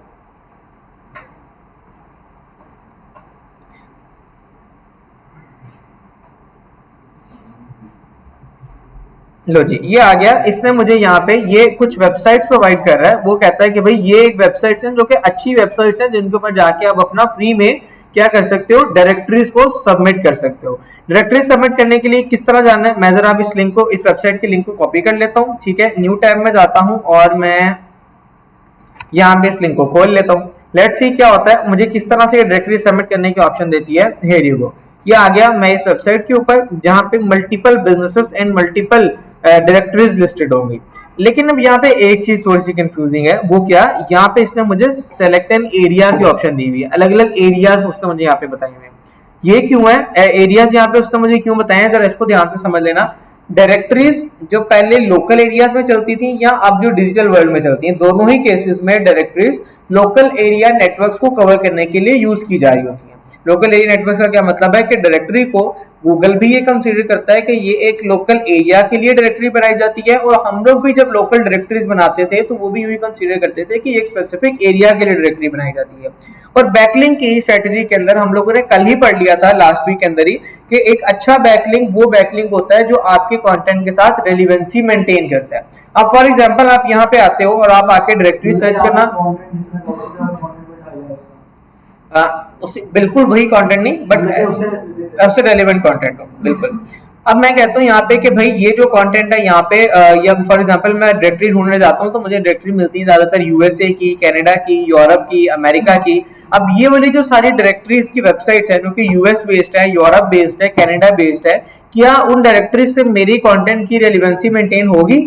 लो जी, ये आ गया, इसने मुझे यहाँ पे ये कुछ वेबसाइट्स प्रोवाइड कर रहा है। वो कहता है कि भाई ये एक वेबसाइट्स हैं जो कि अच्छी वेबसाइट्स हैं जिनके ऊपर जाके आप अपना फ्री में क्या कर सकते हो, डायरेक्टरीज को सबमिट कर सकते हो। डायरेक्टरी सबमिट करने के लिए किस तरह जाना है, मैं जरा इस लिंक को, इस वेबसाइट के लिंक को कॉपी कर लेता हूँ, ठीक है। न्यू टैब में जाता हूँ और मैं यहाँ पे इस लिंक को खोल लेता हूँ। लेट्स सी क्या होता है, मुझे किस तरह से डायरेक्टरी सबमिट करने की ऑप्शन देती है। हियर यू गो, ये आ गया मैं इस वेबसाइट के ऊपर जहां पे multiple businesses and multiple directories listed होंगी। लेकिन अब यहाँ पे एक चीज थोड़ी सी कंफ्यूजिंग है, वो क्या, यहाँ पे इसने मुझे सेलेक्ट एन एरिया की ऑप्शन दी हुई है, अलग अलग एरियाज उसने मुझे यहाँ पे बताए हुए हैं। ये क्यों है, एरियाज यहाँ पे उसने मुझे क्यों बताए हैं, जरा इसको ध्यान से समझ लेना। डायरेक्टरीज जो पहले लोकल एरियाज में चलती थी या अब जो डिजिटल वर्ल्ड में चलती हैं, दोनों ही केसेस में डायरेक्टरीज लोकल एरिया नेटवर्क्स को कवर करने के लिए यूज की जा रही होती है। लोकल एरिया नेटवर्क का क्या मतलब है कि डायरेक्टरी को गूगल भी ये कंसीडर करता है कि ये एक लोकल एरिया के लिए डायरेक्टरी बनाई जाती है, और हम लोग भी जब लोकल डायरेक्टरीज बनाते थे तो वो भी यूं ही कंसीडर करते थे कि एक स्पेसिफिक एरिया के लिए डायरेक्टरी बनाई जाती है। और बैकलिंक की स्ट्रेटजी के अंदर हम लोगों ने कल ही पढ़ लिया था, लास्ट वीक के अंदर ही, कि एक अच्छा बैकलिंक वो बैकलिंक होता है जो आपके कंटेंट के साथ रेलिवेंसी मेंटेन करता है। अब फॉर एग्जांपल आप यहाँ पे आते हो और आप आके डायरेक्टरी सर्च करना, बिल्कुल वही कंटेंट नहीं बट उससे रेलेवेंट कंटेंट हो, बिल्कुल। अब मैं कहता हूँ यहाँ पे कि भाई ये जो कंटेंट है यहाँ पे या फॉर एग्जांपल मैं डायरेक्टरी ढूंढने जाता हूँ तो मुझे डायरेक्टरी मिलती है ज्यादातर यूएसए की, कनाडा की, यूरोप की, अमेरिका की। अब ये वाली जो सारी डायरेक्टरीज की वेबसाइट्स है जो कि यूएस बेस्ड है, यूरोप बेस्ड है, कनाडा बेस्ड है, क्या उन डायरेक्टरीज से मेरी कंटेंट की रेलिवेंसी मेंटेन होगी?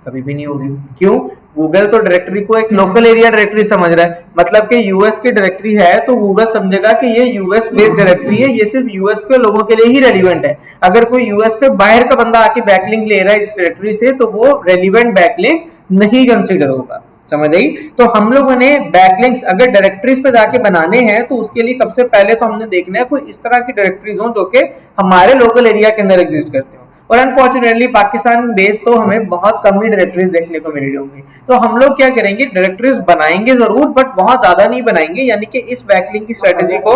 कभी भी नहीं होगी। क्यों? गूगल तो डायरेक्टरी को एक लोकल एरिया डायरेक्टरी समझ रहा है, मतलब कि यूएस की डायरेक्टरी है तो गूगल समझेगा कि ये यूएस बेस्ड डायरेक्टरी है, ये सिर्फ यूएस के लोगों के लिए ही रेलिवेंट है। अगर कोई यूएस से बाहर का बंदा आके बैकलिंक ले रहा है इस डायरेक्टरी से तो वो रेलिवेंट बैकलिंक नहीं कंसिडर होगा। समझ आई? तो हम लोगों ने बैकलिंक्स अगर डायरेक्टरीज पे जाके बनाने हैं तो उसके लिए सबसे पहले तो हमने देखना है कोई इस तरह की डायरेक्टरीज हो जो कि हमारे लोकल एरिया के अंदर एग्जिस्ट करते हो। और अनफॉर्चुनेटली पाकिस्तान बेस तो हमें बहुत कम ही डायरेक्टरीज देखने को मिल रही होंगी। तो हम लोग क्या करेंगे, डायरेक्टरीज बनाएंगे जरूर बट बहुत ज्यादा नहीं बनाएंगे, यानी कि इस बैकलिंक की स्ट्रेटेजी को,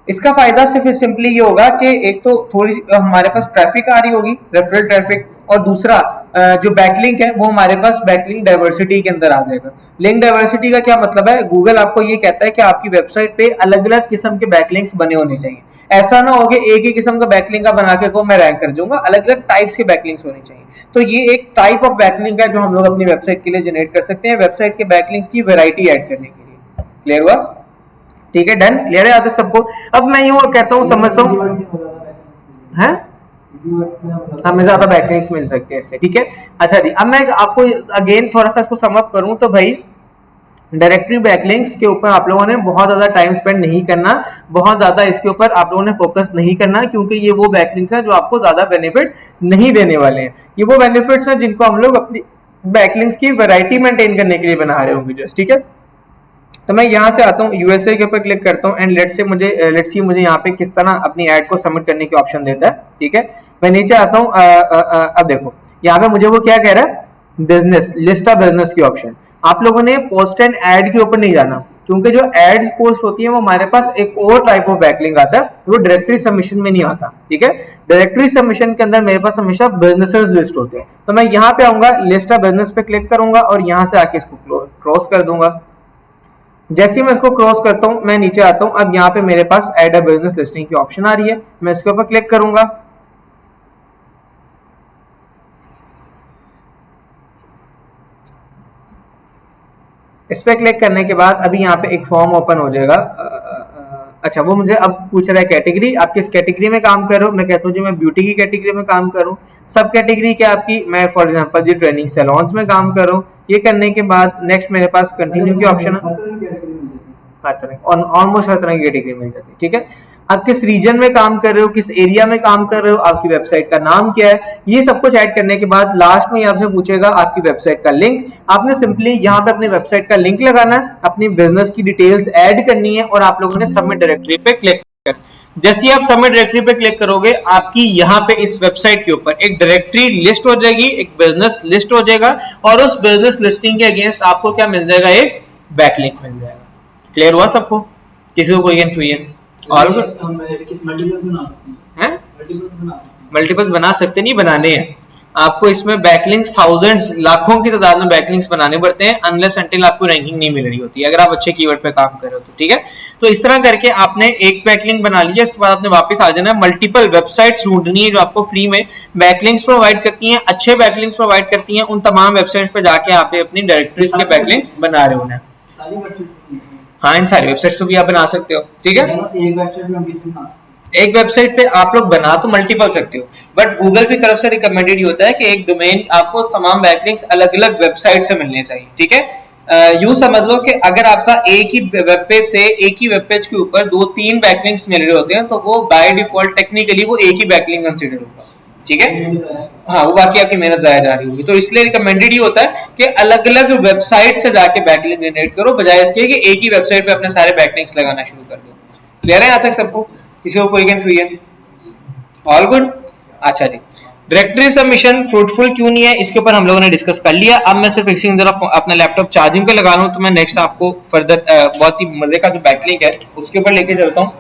इसका फायदा सिर्फ सिंपली ये होगा कि एक तो थोड़ी हमारे पास ट्रैफिक आ रही होगी, रेफरल ट्रैफिक, और दूसरा जो बैकलिंक है वो हमारे पास बैकलिंक डाइवर्सिटी के अंदर आ जाएगा। लिंक डाइवर्सिटी का क्या मतलब है? गूगल आपको ये कहता है कि आपकी वेबसाइट पे अलग अलग किस्म के बैकलिंक्स बने होने चाहिए। ऐसा ना हो कि एक ही किस्म का बैकलिंक का बना के को मैं रैंक कर जाऊंगा, अलग अलग टाइप्स के बैकलिंक्स होने चाहिए। तो ये एक टाइप ऑफ बैकलिंक है जो हम लोग अपनी वेबसाइट के लिए जनरेट कर सकते हैं, वेबसाइट के बैकलिंक की वैरायटी ऐड करने के लिए। क्लियर हुआ? ठीक है, डन, क्लियर है आज तक सबको? अब मैं यूं कहता हूँ, समझता हूँ है, हमें ज्यादा बैकलिंक्स मिल सकते हैं इससे। ठीक है, अच्छा जी, अब मैं आपको अगेन थोड़ा सा इसको समअप करूं तो भाई डायरेक्टरी बैकलिंक्स के ऊपर आप लोगों ने बहुत ज्यादा टाइम स्पेंड नहीं करना, बहुत ज्यादा इसके ऊपर आप लोगों ने फोकस नहीं करना, क्योंकि ये वो बैकलिंक्स हैं जो आपको ज्यादा बेनिफिट नहीं देने वाले हैं। ये वो बेनिफिट्स हैं जिनको हम लोग अपनी बैकलिंक्स की वैरायटी मेंटेन करने के लिए बना रहे होंगे जस्ट। ठीक है, तो मैं यहाँ से आता हूँ, यूएसए के ऊपर क्लिक करता हूँ एंड लेट्स सी मुझे यहाँ पे किस तरह अपनी ऐड को सबमिट करने की ऑप्शन देता है। ठीक है, मैं नीचे आता हूँ, अब देखो यहाँ पे मुझे वो क्या कह रहा है, बिजनेस, लिस्ट ऑफ बिजनेस की ऑप्शन। आप लोगों ने पोस्ट एंड ऐड के ऊपर नहीं जाना, क्योंकि जो एड्स पोस्ट होती है वो हमारे पास एक और टाइप ऑफ बैकलिंक आता है, वो डायरेक्टरी सबमिशन में नहीं आता। ठीक है, डायरेक्टरी सबमिशन के अंदर मेरे पास हमेशा बिजनेसेस लिस्ट होते हैं। तो मैं यहाँ पे आऊंगा, लिस्ट ऑफ बिजनेस पे क्लिक करूंगा और यहाँ से आके इसको क्रॉस कर दूंगा। जैसे ही मैं इसको क्रॉस करता हूं मैं नीचे आता हूं, अब यहाँ पे मेरे पास ऐड अ बिजनेस लिस्टिंग की ऑप्शन आ रही है, मैं इसके ऊपर क्लिक करूंगा। इस पे क्लिक करने के बाद अभी यहाँ पे एक फॉर्म ओपन हो जाएगा। अच्छा, वो मुझे अब पूछ रहा है कैटेगरी, आप किस कैटेगरी में काम कर रहे हो? मैं कहता हूँ जी मैं ब्यूटी की कैटेगरी में काम कर रहा हूँ। सब कैटेगरी क्या आपकी? मैं for example G training salons में काम कर रहा हूँ। ये करने के बाद नेक्स्ट मेरे पास कंटिन्यू की ऑप्शन है, हर तरह, ऑलमोस्ट हर तरह की कैटेगरी मिल जाती है। ठीक है, आप किस रीजन में काम कर रहे हो, किस एरिया में काम कर रहे हो, आपकी वेबसाइट का नाम क्या है, ये सब कुछ ऐड करने के बाद लास्ट में आपसे पूछेगा आपकी वेबसाइट का लिंक। आपने सिंपली यहाँ पे अपनी वेबसाइट का लिंक लगाना है, अपनी बिजनेस की डिटेल्स ऐड करनी है और आप लोगों ने सबमिट डायरेक्टरी पे क्लिक कर, जैसे ही आप सबमिट डायरेक्टरी पे क्लिक करोगे आपकी यहाँ पे इस वेबसाइट के ऊपर एक डायरेक्टरी लिस्ट हो जाएगी, एक बिजनेस लिस्ट हो जाएगा, और उस बिजनेस लिस्टिंग के अगेंस्ट आपको क्या मिल जाएगा? एक बैकलिंक मिल जाएगा। क्लियर हुआ सबको? किसी को कोई कंफ्यूजन? ऑल हैं? मल्टीपल्स बना सकते नहीं, बनाने हैं आपको। इसमें बैकलिंक्स थाउजेंड्स, लाखों की तादाद में बैकलिंक्स बनाने पड़ते हैं अनलेस अनटिल आपको रैंकिंग नहीं मिल रही होती है, अगर आप अच्छे कीवर्ड पे काम कर रहे हो तो। ठीक है, तो इस तरह करके आपने एक बैकलिंक बना लिया, इसके बाद आपने वापस आ जाना है। मल्टीपल वेबसाइट्स ढूंढनी है जो आपको फ्री में बैकलिंक्स प्रोवाइड करती हैं, अच्छे बैकलिंक्स प्रोवाइड करती हैं, उन तमाम वेबसाइट्स पे जाके आप अपनी डायरेक्टरीज के बैकलिंक्स बना रहे हो। हाँ, इन सारी वेबसाइट्स पे भी आप बना सकते हो। ठीक है, एक वेबसाइट पे आप लोग बना तो मल्टीपल सकते हो, बट गूगल की तरफ से रिकमेंडेड होता है कि एक डोमेन आपको तमाम बैकलिंक्स अलग अलग वेबसाइट से मिलने चाहिए। ठीक है, यूं समझ लो कि अगर आपका एक ही वेब पेज से एक ही वेब पेज के ऊपर 2-3 बैकलिंक्स मिल रहे होते हैं तो वो बाय डिफॉल्ट टेक्निकली वो एक ही बैकलिंक कंसीडर होगा। ठीक है, हाँ, वो बाकी आपकी मेहनत जाया जा रही होगी। तो इसलिए रिकमेंडेड ही होता है कि अलग अलग वेबसाइट से जाके बैकलिंक जनरेट करो, बजाय इसके कि एक ही वेबसाइट पे अपने सारे बैकलिंक्स लगाना शुरू कर दो। क्लियर है यहाँ तक सबको? किसी को कोई कंफ्यूजन? All good? अच्छा जी, डायरेक्टरी सबमिशन फ्रूटफुल क्यों नहीं है इसके ऊपर हम लोगों ने डिस्कस कर लिया। अब मैं सिर्फ एक जरा अपना लैपटॉप चार्जिंग पे लगा रहा हूँ, तो मैं नेक्स्ट आपको फर्दर बहुत ही मजे का जो बैकलिंक है उसके ऊपर लेके चलता हूँ।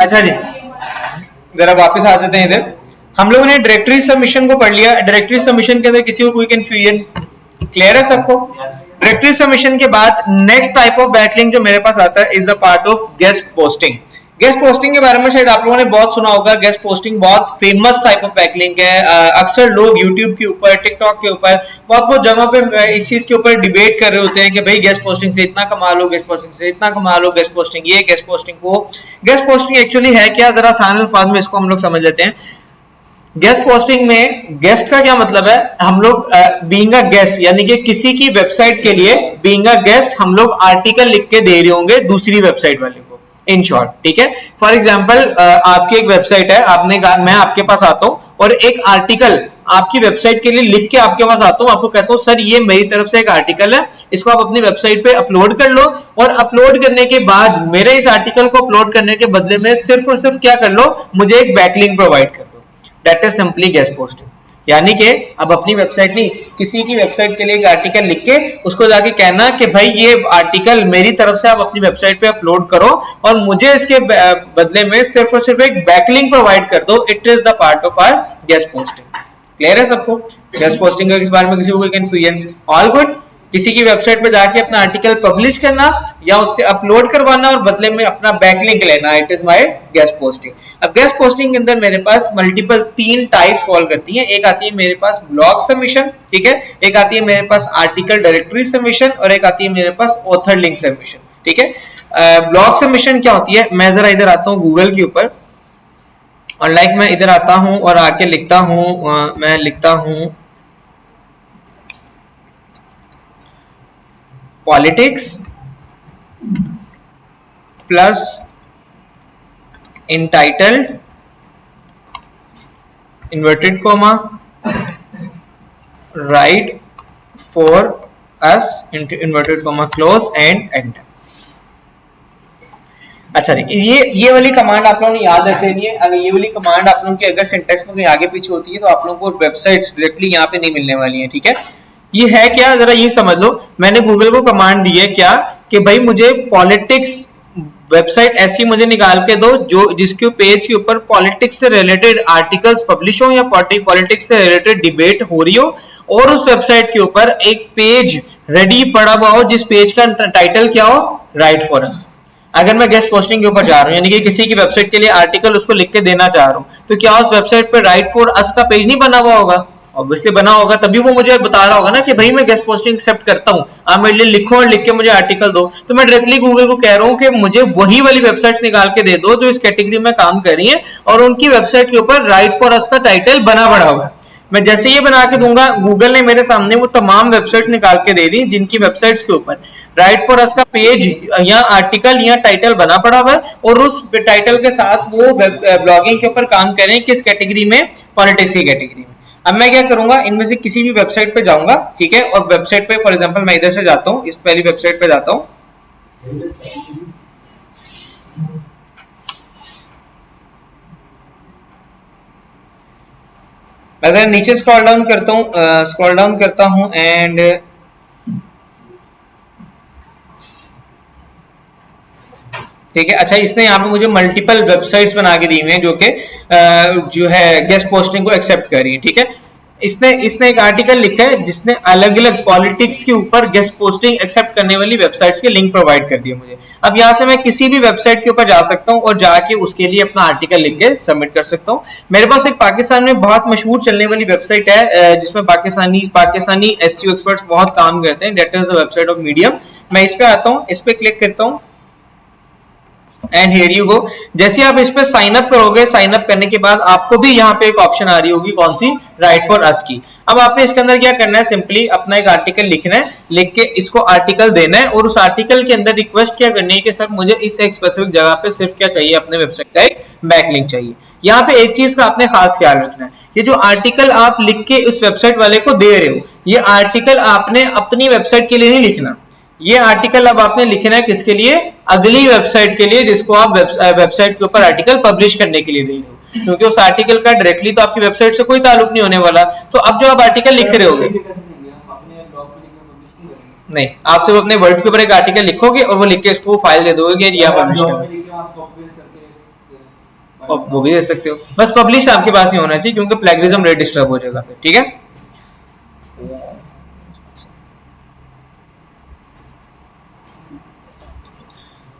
अच्छा जी, जरा वापस आ जाते हैं इधर। हम लोगों ने डायरेक्टरी सबमिशन को पढ़ लिया। डायरेक्टरी सबमिशन के अंदर किसी को कोई कंफ्यूजन क्लियर है सबको? डायरेक्टरी सबमिशन के बाद नेक्स्ट टाइप ऑफ बैकलिंक जो मेरे पास आता है is the part of guest posting. Guest posting के बारे में शायद आप लोगों ने बहुत सुना होगा। गेस्ट पोस्टिंग बहुत फेमस टाइप ऑफ बैकलिंक है। अक्सर लोग यूट्यूब के ऊपर, टिकटॉक के ऊपर, बहुत बहुत जगह पे इस चीज के ऊपर डिबेट कर रहे होते हैं कि भाई गेस्ट पोस्टिंग से इतना कमा लो, गेस्ट पोस्टिंग से इतना कमा लो, गेस्ट पोस्टिंग ये, गेस्ट पोस्टिंग वो। गेस्ट पोस्टिंग एक्चुअली है क्या, जरा आसान अल्फाज में इसको हम लोग समझ लेते हैं। गेस्ट पोस्टिंग में गेस्ट का क्या मतलब है, हम लोग बीइंग अ गेस्ट यानी कि किसी की वेबसाइट के लिए बीइंग अ गेस्ट हम लोग आर्टिकल लिख के दे रहे होंगे दूसरी वेबसाइट वाले को, इन शॉर्ट, ठीक है। फॉर एग्जांपल आपकी एक वेबसाइट है, आपने कहा मैं आपके पास आता हूं और एक आर्टिकल आपकी वेबसाइट के लिए लिख के आपके पास आता हूं, आपको कहता हूं सर ये मेरी तरफ से एक आर्टिकल है, इसको आप अपनी वेबसाइट पे अपलोड कर लो, और अपलोड करने के बाद मेरे इस आर्टिकल को अपलोड करने के बदले में सिर्फ और सिर्फ क्या कर लो, मुझे एक बैकलिंक प्रोवाइड कर दो। That is simply guest posting. यानी कि अब अपनी वेबसाइट नहीं, किसी की वेबसाइट के लिए एक आर्टिकल लिख के उसको जाके कहना कि भाई ये आर्टिकल मेरी तरफ से आप अपनी वेबसाइट पे अपलोड करो और मुझे इसके बदले में सिर्फ और सिर्फ एक बैकलिंक प्रोवाइड कर दो। It is the part of our guest posting. Clear है सबको? गेस्ट पोस्टिंग के इस बारे में किसी को कोई कंफ्यूजन? All good. किसी की वेबसाइट पे जाके अपना आर्टिकल पब्लिश करना या उससे अपलोड करवाना और बदले में अपना बैकलिंक लेना, it is my guest posting. अब गेस्ट पोस्टिंग के अंदर मेरे पास मल्टीपल 3 टाइप फॉल करती हैं। एक आती है मेरे पास ब्लॉग सबमिशन, ठीक है, एक आती है मेरे पास आर्टिकल डायरेक्टरी सबमिशन और एक आती है मेरे पास ऑथर लिंक सबमिशन, ठीक है। ब्लॉग सबमिशन क्या होती है, मैं जरा इधर आता हूँ गूगल के ऊपर और मैं इधर आता हूं और आके लिखता हूं, मैं लिखता हूं politics plus entitled inverted comma right for us inverted comma close and enter. अच्छा ये वाली कमांड आप लोगों ने याद रख लेनी है। अगर ये वाली कमांड आप लोगों की अगर सिंटेक्स में कहीं आगे पीछे होती है तो आप लोगों को वेबसाइट्स डायरेक्टली यहाँ पे नहीं मिलने वाली है, ठीक है। ये है क्या, जरा ये समझ लो। मैंने गूगल को कमांड दी है क्या कि भाई मुझे पॉलिटिक्स वेबसाइट ऐसी मुझे निकाल के दो जो जिसके पेज के ऊपर पॉलिटिक्स से रिलेटेड आर्टिकल्स पब्लिश हो या पॉलिटिक्स से रिलेटेड डिबेट हो रही हो, और उस वेबसाइट के ऊपर एक पेज रेडी पड़ा हुआ हो जिस पेज का टाइटल क्या हो, राइट फॉर अस। अगर मैं गेस्ट पोस्टिंग के ऊपर जा रहा हूँ यानी कि किसी की वेबसाइट के लिए आर्टिकल उसको लिख के देना चाह रहा हूँ, तो क्या उस वेबसाइट पे राइट फॉर अस का पेज नहीं बना हुआ होगा? ऑब्वियसली बना होगा, तभी वो मुझे बता रहा होगा ना कि भाई मैं गेस्ट पोस्टिंग एक्सेप्ट करता हूँ, आप मेरे लिए लिखो और लिख के मुझे आर्टिकल दो। तो मैं डायरेक्टली गूगल को कह रहा हूँ कि मुझे वही वाली वेबसाइट्स निकाल के दे दो जो इस कैटेगरी में काम कर रही है और उनकी वेबसाइट के ऊपर राइट फॉर अस का टाइटल बना पड़ा होगा। मैं जैसे ये बना के दूंगा, गूगल ने मेरे सामने वो तमाम वेबसाइट्स निकाल के दे दी जिनकी वेबसाइट्स के ऊपर राइट फॉर अस का पेज या आर्टिकल या टाइटल बना पड़ा हुआ है, और उस टाइटल के साथ वो ब्लॉगिंग के ऊपर काम करें किस कैटेगरी में, पॉलिटिक्स की कैटेगरी में। अब मैं क्या करूंगा, इनमें से किसी भी वेबसाइट पे जाऊंगा, ठीक है, और वेबसाइट पे फॉर एग्जांपल मैं इधर से जाता हूँ, इस पहली वेबसाइट पे जाता हूँ, अगर नीचे स्क्रॉल डाउन करता हूँ एंड ठीक है। अच्छा, इसने यहाँ पे मुझे मल्टीपल वेबसाइट्स बना के दी हुई हैं जो कि जो है गेस्ट पोस्टिंग को एक्सेप्ट कर रही है। ठीक है, इसने एक आर्टिकल लिखा है जिसने अलग अलग पॉलिटिक्स के ऊपर गेस्ट पोस्टिंग एक्सेप्ट करने वाली वेबसाइट्स के लिंक प्रोवाइड कर दिए मुझे। अब यहाँ से मैं किसी भी वेबसाइट के ऊपर जा सकता हूँ और जाके उसके लिए अपना आर्टिकल लिख के सबमिट कर सकता हूँ। मेरे पास एक पाकिस्तान में बहुत मशहूर चलने वाली वेबसाइट है जिसमें पाकिस्तानी एसईओ एक्सपर्ट्स बहुत काम करते हैं, that is the website of medium. मैं इस पे आता हूँ, इस पे क्लिक करता हूँ एंड हियर यू गो। जैसे आप इस पे साइन अप करोगे, साइन अप करने के बाद आपको भी यहाँ पे एक ऑप्शन आ रही होगी, कौन सी, राइट फॉर अस की। अब आपने इसके अंदर क्या करना है, सिंपली अपना एक आर्टिकल लिखना है, लिख के इसको आर्टिकल देना है और उस आर्टिकल के अंदर रिक्वेस्ट क्या करनी है कि सर मुझे इस एक स्पेसिफिक जगह पे सिर्फ क्या चाहिए, अपने वेबसाइट का एक बैकलिंक चाहिए। यहाँ पे एक चीज का आपने खास ख्याल रखना है, ये जो आर्टिकल आप लिख के उस वेबसाइट वाले को दे रहे हो, ये आर्टिकल आपने अपनी वेबसाइट के लिए नहीं लिखना। ये आर्टिकल अब आपने लिखना है किसके लिए, अगली वेबसाइट के लिए जिसको आप वेबसाइट के ऊपर आर्टिकल पब्लिश करने के लिए दे रहे हो, क्योंकि उस आर्टिकल का डायरेक्टली तो आपकी वेबसाइट से कोई ताल्लुक नहीं होने वाला। तो अब जो आप आर्टिकल लिख रहे होगे, नहीं, आप सिर्फ अपने वर्ड के ऊपर एक आर्टिकल लिखोगे और वो लिख के इसको फाइल दे दोगे कि आप पब्लिश करो, वो भी दे सकते हो, बस पब्लिश आपके पास नहीं होना चाहिए क्योंकि प्लेगरिज्म रेट डिस्टर्ब हो जाएगा। ठीक है,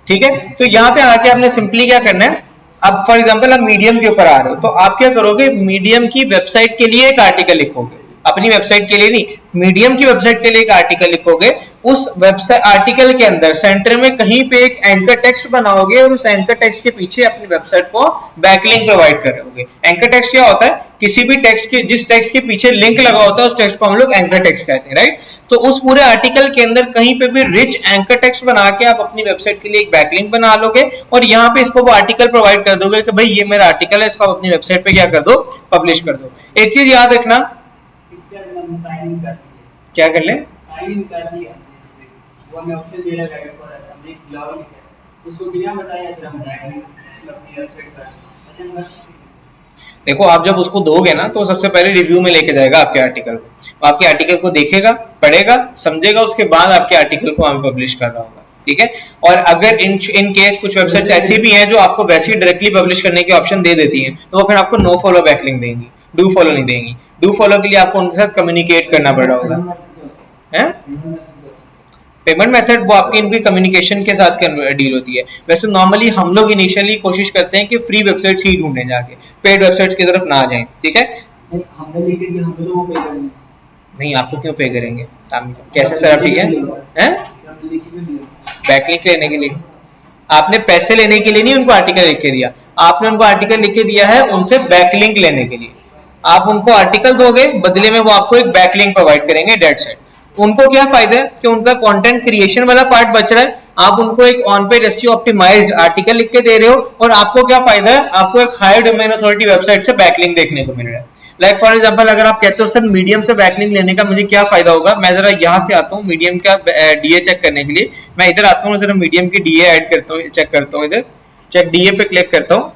ठीक है। तो यहाँ पे आके आपने सिंपली क्या करना है, अब फॉर एग्जांपल आप मीडियम के ऊपर आ रहे हो तो आप क्या करोगे, मीडियम की वेबसाइट के लिए एक आर्टिकल लिखोगे, अपनी वेबसाइट के लिए नहीं, मीडियम की वेबसाइट के लिए एक आर्टिकल लिखोगे। उस वेबसाइट आर्टिकल के अंदर सेंटर में कहीं पे एक एंकर टेक्स्ट बनाओगे और उस एंकर टेक्स्ट के पीछे अपनी वेबसाइट को बैकलिंक प्रोवाइड कर रहे। एंकर टेक्स्ट क्या होता है, किसी भी टेक्स्ट के, जिस टेक्स्ट के पीछे लिंक लगा होता है उस टेक्स्ट को हम लोग एंकर टेक्स्ट कहते हैं, राइट। तो उस पूरे आर्टिकल के अंदर कहीं पे भी रिच एंकर टेक्स्ट बना के आप अपनी वेबसाइट के लिए एक बैकलिंक बना लोगे और यहाँ पे इसको वो आर्टिकल प्रोवाइड कर दोगे कि भाई ये मेरा आर्टिकल है, इसको आप अपनी वेबसाइट पे क्या कर दो, पब्लिश कर दो। एक चीज याद रखना, क्या कर ले, साइन इन कर दिया, वो हमें ऑप्शन दे रहा है फॉर असेंबली लॉग लिखा है, उसको बिना बताए फिर हम अपनी वेबसाइट पर। देखो, आप जब उसको दोगे ना तो सबसे पहले रिव्यू में लेके जाएगा आपके आर्टिकल को, आपके आर्टिकल को देखेगा, पढ़ेगा, समझेगा, उसके बाद आपके आर्टिकल को हमें पब्लिश कर रहा होगा। ठीक है, और अगर इन केस कुछ वेबसाइट्स ऐसी भी हैं जो आपको वैसे ही डायरेक्टली पब्लिश करने के ऑप्शन दे देती हैं, तो वो फिर आपको नो फॉलो बैकलिंक देंगी, डू फॉलो नहीं देंगी। डू फॉलो के लिए आपको उनके साथ कम्युनिकेट करना पड़ रहा होगा, है पेमेंट मेथड, वो आपकी इनकी कम्युनिकेशन के साथ डील होती है। वैसे नॉर्मली हम लोग इनिशियली कोशिश करते हैं कि फ्री वेबसाइट्स ही ढूंढने, जाके पेड वेबसाइट्स की तरफ ना जाएं। ठीक है, नहीं, आपको क्यों पे करेंगे, कैसे सर, आप ठीक है, बैकलिंक लेने के लिए आपने पैसे लेने के लिए नहीं उनको आर्टिकल लिख के दिया, आपने उनको आर्टिकल लिख के दिया है उनसे बैकलिंक लेने के लिए। आप उनको आर्टिकल दोगे, बदले में वो आपको एक बैकलिंक प्रोवाइड करेंगे, डेट्स इट। उनको क्या फायदा है कि उनका कंटेंट क्रिएशन वाला पार्ट बच रहा है, आप उनको एक on page SEO optimised article लिख के दे रहे हो, और आपको क्या फायदा है, आपको एक हायर डोमेन अथॉरिटी वेबसाइट से बैकलिंक देखने को मिल रहा है। लाइक फॉर एग्जांपल, अगर आप कहते हो सर मीडियम से बैकलिंक लेने का मुझे क्या फायदा होगा, मैं जरा यहाँ से आता हूँ मीडियम का डीए चेक करने के लिए, मैं इधर आता हूँ, जरा मीडियम की डीए ऐड करता हूँ, चेक करता हूँ, इधर चेक डीए पे क्लिक करता हूँ।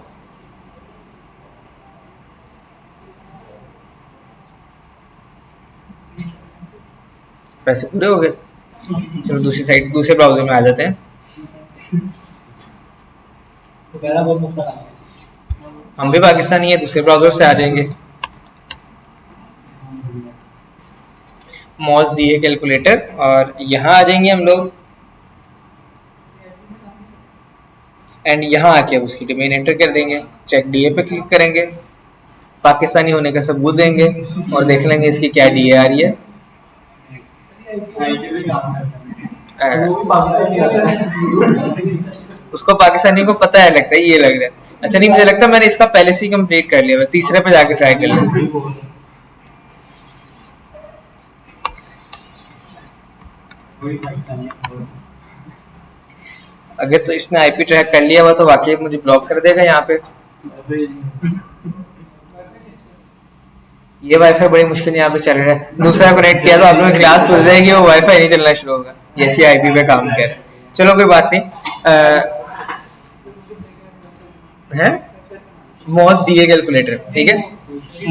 पैसे पूरे हो गए, चलो दूसरी साइड, दूसरे ब्राउजर में आ जाते हैं। हम भी पाकिस्तानी है, दूसरे ब्राउजर से आ जाएंगे। मॉस डीए कैलकुलेटर, और यहाँ आ जाएंगे हम लोग, एंड यहाँ आके उसकी डोमेन एंटर कर देंगे, चेक डीए पे क्लिक करेंगे, पाकिस्तानी होने का सबूत देंगे और देख लेंगे इसकी क्या डीए आ रही है। उसको पाकिस्तानी को पता है, लगता है ये लग रहा है। अच्छा, नहीं, मुझे लगता है मैंने इसका पहले से ही कंप्लीट कर लिया, तीसरे पे जाके ट्राई कर लिया। अगर तो इसने आईपी ट्रैक कर लिया हुआ तो वाकई मुझे ब्लॉक कर देगा यहाँ पे। ये वाईफाई बड़ी मुश्किल यहाँ पे चल रहा है, दूसरा कनेक्ट किया तो आप लोगों की क्लास खुल जाएगी, वो वाईफाई नहीं चलना शुरू होगा, ऐसी आईपी पे काम कर। चलो कोई बात नहीं। है मोज डीए कैलकुलेटर, ठीक है,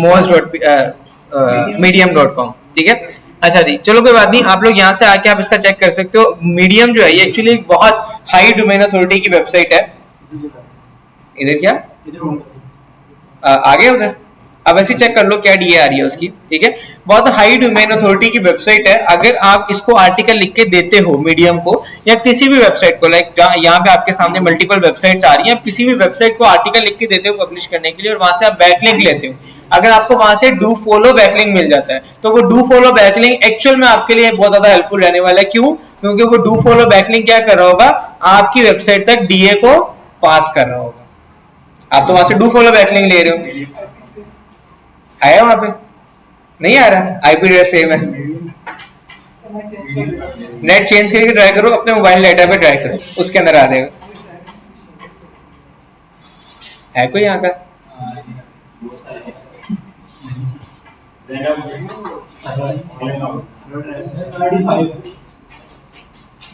moz.medium.com, ठीक है। अच्छा जी, चलो कोई बात नहीं, आप लोग यहाँ से आके आप इसका चेक कर सकते हो। मीडियम जो है ये एक्चुअली एक बहुत हाई डोमेन अथॉरिटी की वेबसाइट है। इधर क्या आगे उधर, अब ऐसे चेक कर लो क्या डीए आ रही है उसकी, ठीक है। बहुत हाई डोमेन अथॉरिटी की वेबसाइट है। अगर आप इसको आर्टिकल लिख के देते हो मीडियम को या किसी भी वेबसाइट को, लाइक यहाँ पे आपके सामने मल्टीपल वेबसाइट्स आ रही हैं, किसी भी वेबसाइट को आर्टिकल लिख के देते हो पब्लिश करने के लिए और वहां से आप बैकलिंक लेते हो, अगर आपको वहां से डू फॉलो बैकलिंक मिल जाता है तो वो डू फॉलो बैकलिंक एक्चुअल में आपके लिए बहुत ज्यादा हेल्पफुल रहने वाला है। क्यों? क्योंकि वो डू फॉलो बैकलिंक क्या कर रहा होगा, आपकी वेबसाइट तक डीए को पास कर रहा होगा। आप तो वहां से डू फॉलो बैकलिंक ले रहे हो, आया वहां पे नहीं आ रहा, आईपी एड्रेस सेम है। नेट चेंज करके ट्राई करो, अपने मोबाइल डाटा पे ट्राई करो, उसके अंदर आ जाएगा। है कोई यहाँ का?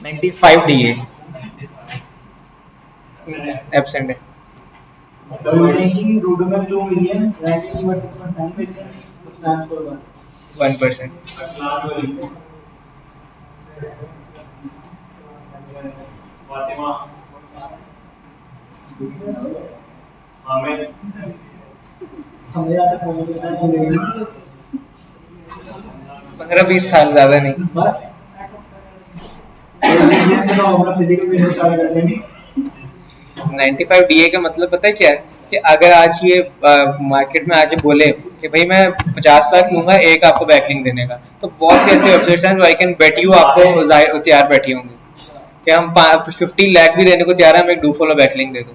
95 डीए एब्सेंट है। 1%। पंद्रह 20 साल, ज्यादा नहीं। 95 डीए का मतलब पता है क्या है, कि अगर आज ये मार्केट में आज बोले कि भाई मैं 50 लाख लूंगा एक आपको बैकलिंक देने का, तो बहुत सी ऐसी वेबसाइट्स हैं जो आई कैन बेट यू आपको तैयार बैठी होंगी कि हम 50 लाख भी देने को तैयार है, हमें डू फॉलो बैकलिंक दे दो।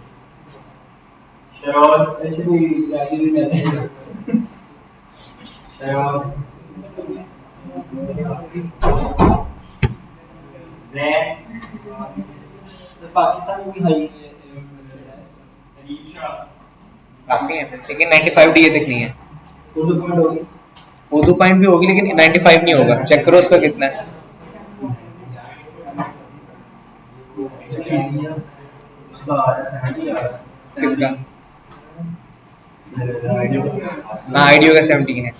पाकिस्तान में भी हाई काफी है, लेकिन 95 डीए तक नहीं है। उर्दू पॉइंट भी होगी लेकिन 95 नहीं होगा। चेक करो उसका कितना है। किसका? हाँ, आईडियो का 17 है।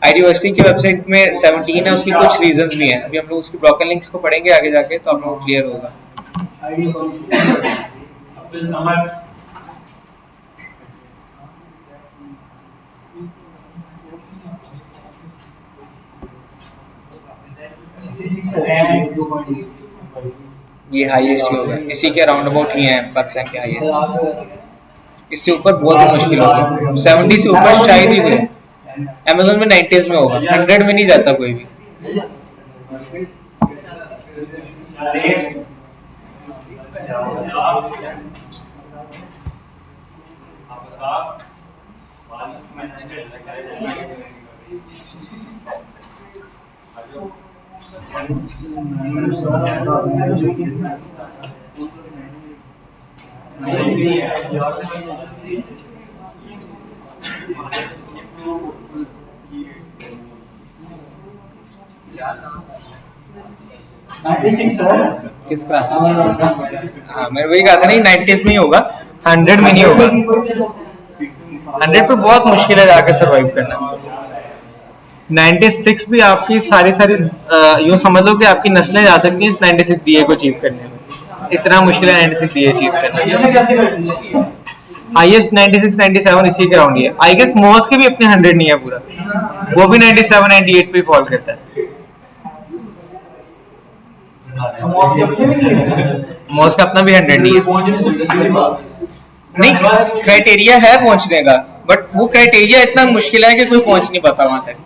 आईडियोवर्सिटी की वेबसाइट में 17 है, उसकी कुछ रीजंस भी हैं। अभी हम लोग उसकी ब्रोकन लिंक्स को पढ़ेंगे आगे जाके, तो आप लोगों को क्लियर होगा। ये हाईएस्ट ही होगा, इसी के अराउंड अबाउट ही है पाकिस्तान के हाईएस्ट। इससे ऊपर बहुत मुश्किल होगा, 70 से ऊपर शायद ही हुए। अमेज़न में 90s में होगा, 100 में नहीं जाता कोई भी। किसका? हाँ, मैं वही कहा था नहीं, 90s में ही होगा, 100 में नहीं होगा। 100 पे बहुत मुश्किल है जाके सरवाइव करना। 96 भी आपकी सारी यूँ समझ लो कि आपकी नस्लें जा सकती हैं इस 96 डीए को अचीव करने में। इतना मुश्किल है 96 डीए अचीव करना। हाईएस्ट 96 97 इसी के अराउंड है। आई गेस मोज के भी अपने 100 नहीं है पूरा, वो भी 97 98 पे फॉल करता है। मोज का अपना भी 100 नहीं है। नहीं, क्राइटेरिया है पहुंचने का, बट वो क्राइटेरिया इतना मुश्किल है कि कोई पहुंच नहीं पाता वहां तक।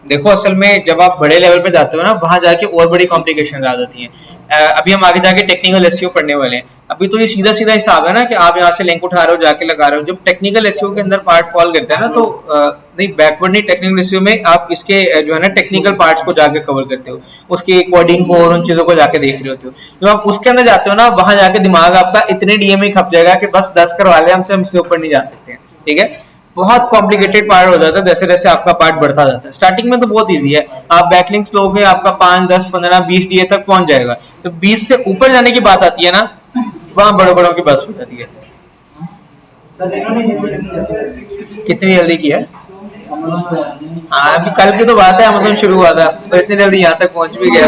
देखो, असल में जब आप बड़े लेवल पे जाते हो ना, वहां जाके और बड़ी कॉम्प्लिकेशन आ जाती हैं। अभी हम आगे जाके टेक्निकल एसईओ पढ़ने वाले हैं। अभी तो ये सीधा सीधा हिसाब है ना कि आप यहाँ से लिंक उठा रहे हो, जाके लगा रहे हो। जब टेक्निकल एसईओ के अंदर पार्ट फॉल करता है ना, तो नहीं, बैकवर्ड नहीं, टेक्निकल एसईओ में आप इसके जो है ना टेक्निकल पार्ट्स को जाके कवर करते हो, उसकी कोडिंग को और उन चीजों को जाके देख रहे होते हो। जब आप उसके अंदर जाते हो ना, वहां जाके दिमाग आपका इतने डीएम में खप जाएगा कि बस 10 करवा ले हमसे ऊपर नहीं जा सकते, ठीक है। बहुत कॉम्प्लिकेटेड पार्ट हो जाता है जैसे जैसे आपका पार्ट बढ़ता जाता है। स्टार्टिंग में तो बहुत इजी है, आप बैकलिंक्स लोगे आपका 5, 10, 15, 20 डीए तक पहुंच जाएगा। तो 20 से ऊपर जाने की बात आती है ना, वहां बड़े बड़ों की बस हो जाती है। कितनी जल्दी किया? हाँ अभी कल की तो बात है, अमेज़न शुरू हुआ था तो इतनी जल्दी यहाँ तक पहुंच भी गया।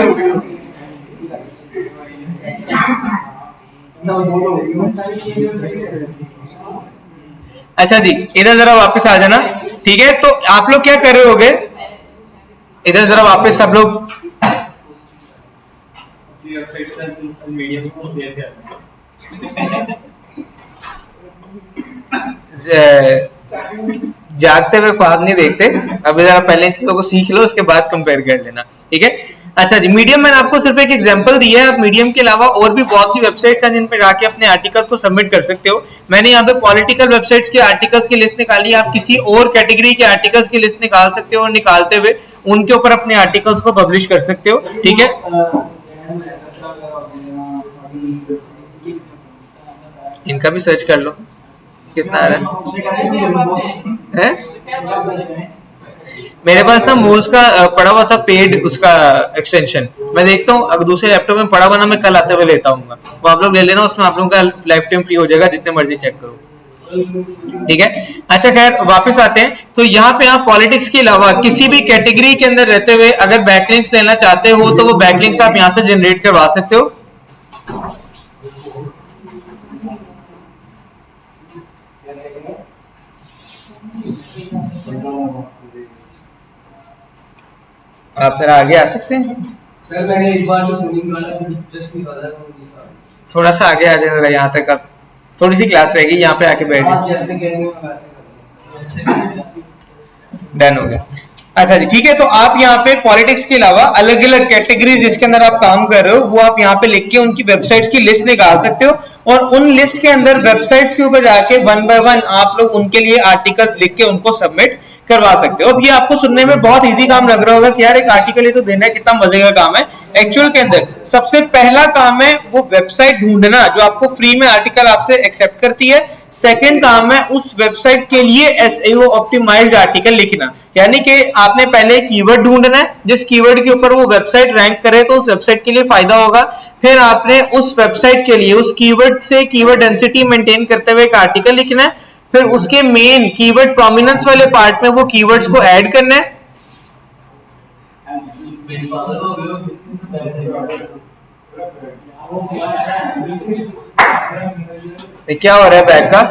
अच्छा जी, इधर जरा वापस आ जाना, ठीक है? तो आप लोग क्या कर रहे होगे, इधर जरा वापस सब लोग जागते हुए ख्वाब नहीं देखते। अभी जरा पहले चीजों को सीख लो, उसके बाद कंपेयर कर लेना, ठीक है? अच्छा जी, मीडियम मैंने आपको सिर्फ एक एग्जांपल दिया है। आप मीडियम के अलावा और भी बहुत सी वेबसाइट्स हैं जिन पे जाके अपने आर्टिकल्स को सबमिट कर सकते हो। मैंने यहाँ पे पॉलिटिकल वेबसाइट्स के आर्टिकल्स की लिस्ट निकाली है, आप किसी और कैटेगरी के आर्टिकल्स की लिस्ट निकाल सकते हो और निकालते हुए उनके ऊपर अपने आर्टिकल्स को पब्लिश कर सकते हो, ठीक है? इनका भी सर्च कर लो कितना आ रहा है? मेरे पास ना मूव्स का पड़ा हुआ था पेड उसका एक्सटेंशन, मैं देखता हूँ अगर दूसरे लैपटॉप में पड़ा हुआ ना मैं कल आते हुए लेता हूँ, वो आप लोग ले लेना, उसमें आप लोगों का लाइफ टाइम फ्री हो जाएगा, जितने मर्जी चेक करो, ठीक है? अच्छा खैर वापस आते हैं। तो यहाँ पे आप पॉलिटिक्स के अलावा किसी भी कैटेगरी के अंदर रहते हुए अगर बैकलिंक्स लेना चाहते हो तो वो बैकलिंक्स आप यहाँ से जनरेट करवा सकते हो। आप जरा आगे आ सकते हैं सर? मैंने एक बार जो कोडिंग वाला जस्ट निकाला था, थोड़ा सा आगे आ जाए यहाँ तक, अब थोड़ी सी क्लास रहेगी, यहाँ पे आके बैठ आप जैसे कहेंगे मैं वैसे करूंगा। डन हो गया। अच्छा जी ठीक है, तो आप यहाँ पे पॉलिटिक्स के अलावा अलग अलग कैटेगरी जिसके अंदर आप काम कर रहे हो वो आप यहाँ पे लिख के उनकी वेबसाइट्स की लिस्ट निकाल सकते हो, और उन लिस्ट के अंदर वेबसाइट्स के ऊपर जाके 1 बाय 1 आप लोग उनके लिए आर्टिकल्स लिख के उनको सबमिट करवा सकते हो। अब ये आपको सुनने में बहुत इजी काम लग रहा होगा कि यार एक आर्टिकल ही तो देना है, कितना मजे का काम है। एक्चुअल के अंदर सबसे पहला काम है वो वेबसाइट ढूंढना जो आपको फ्री में आर्टिकल आपसे एक्सेप्ट करती है। सेकंड काम है उस वेबसाइट के लिए एसईओ ऑप्टिमाइज्ड आर्टिकल लिखना, यानी कि आपने पहले कीवर्ड ढूंढना है, जिस कीवर्ड के ऊपर वो वेबसाइट रैंक करे तो उस वेबसाइट के लिए फायदा होगा। फिर आपने उस वेबसाइट के लिए उस कीवर्ड से कीवर्ड डेंसिटी मेंटेन करते हुए एक आर्टिकल लिखना है। फिर उसके मेन कीवर्ड प्रोमिनेंस वाले पार्ट में वो कीवर्ड्स को ऐड करना है। क्या हो रहा है बैग का?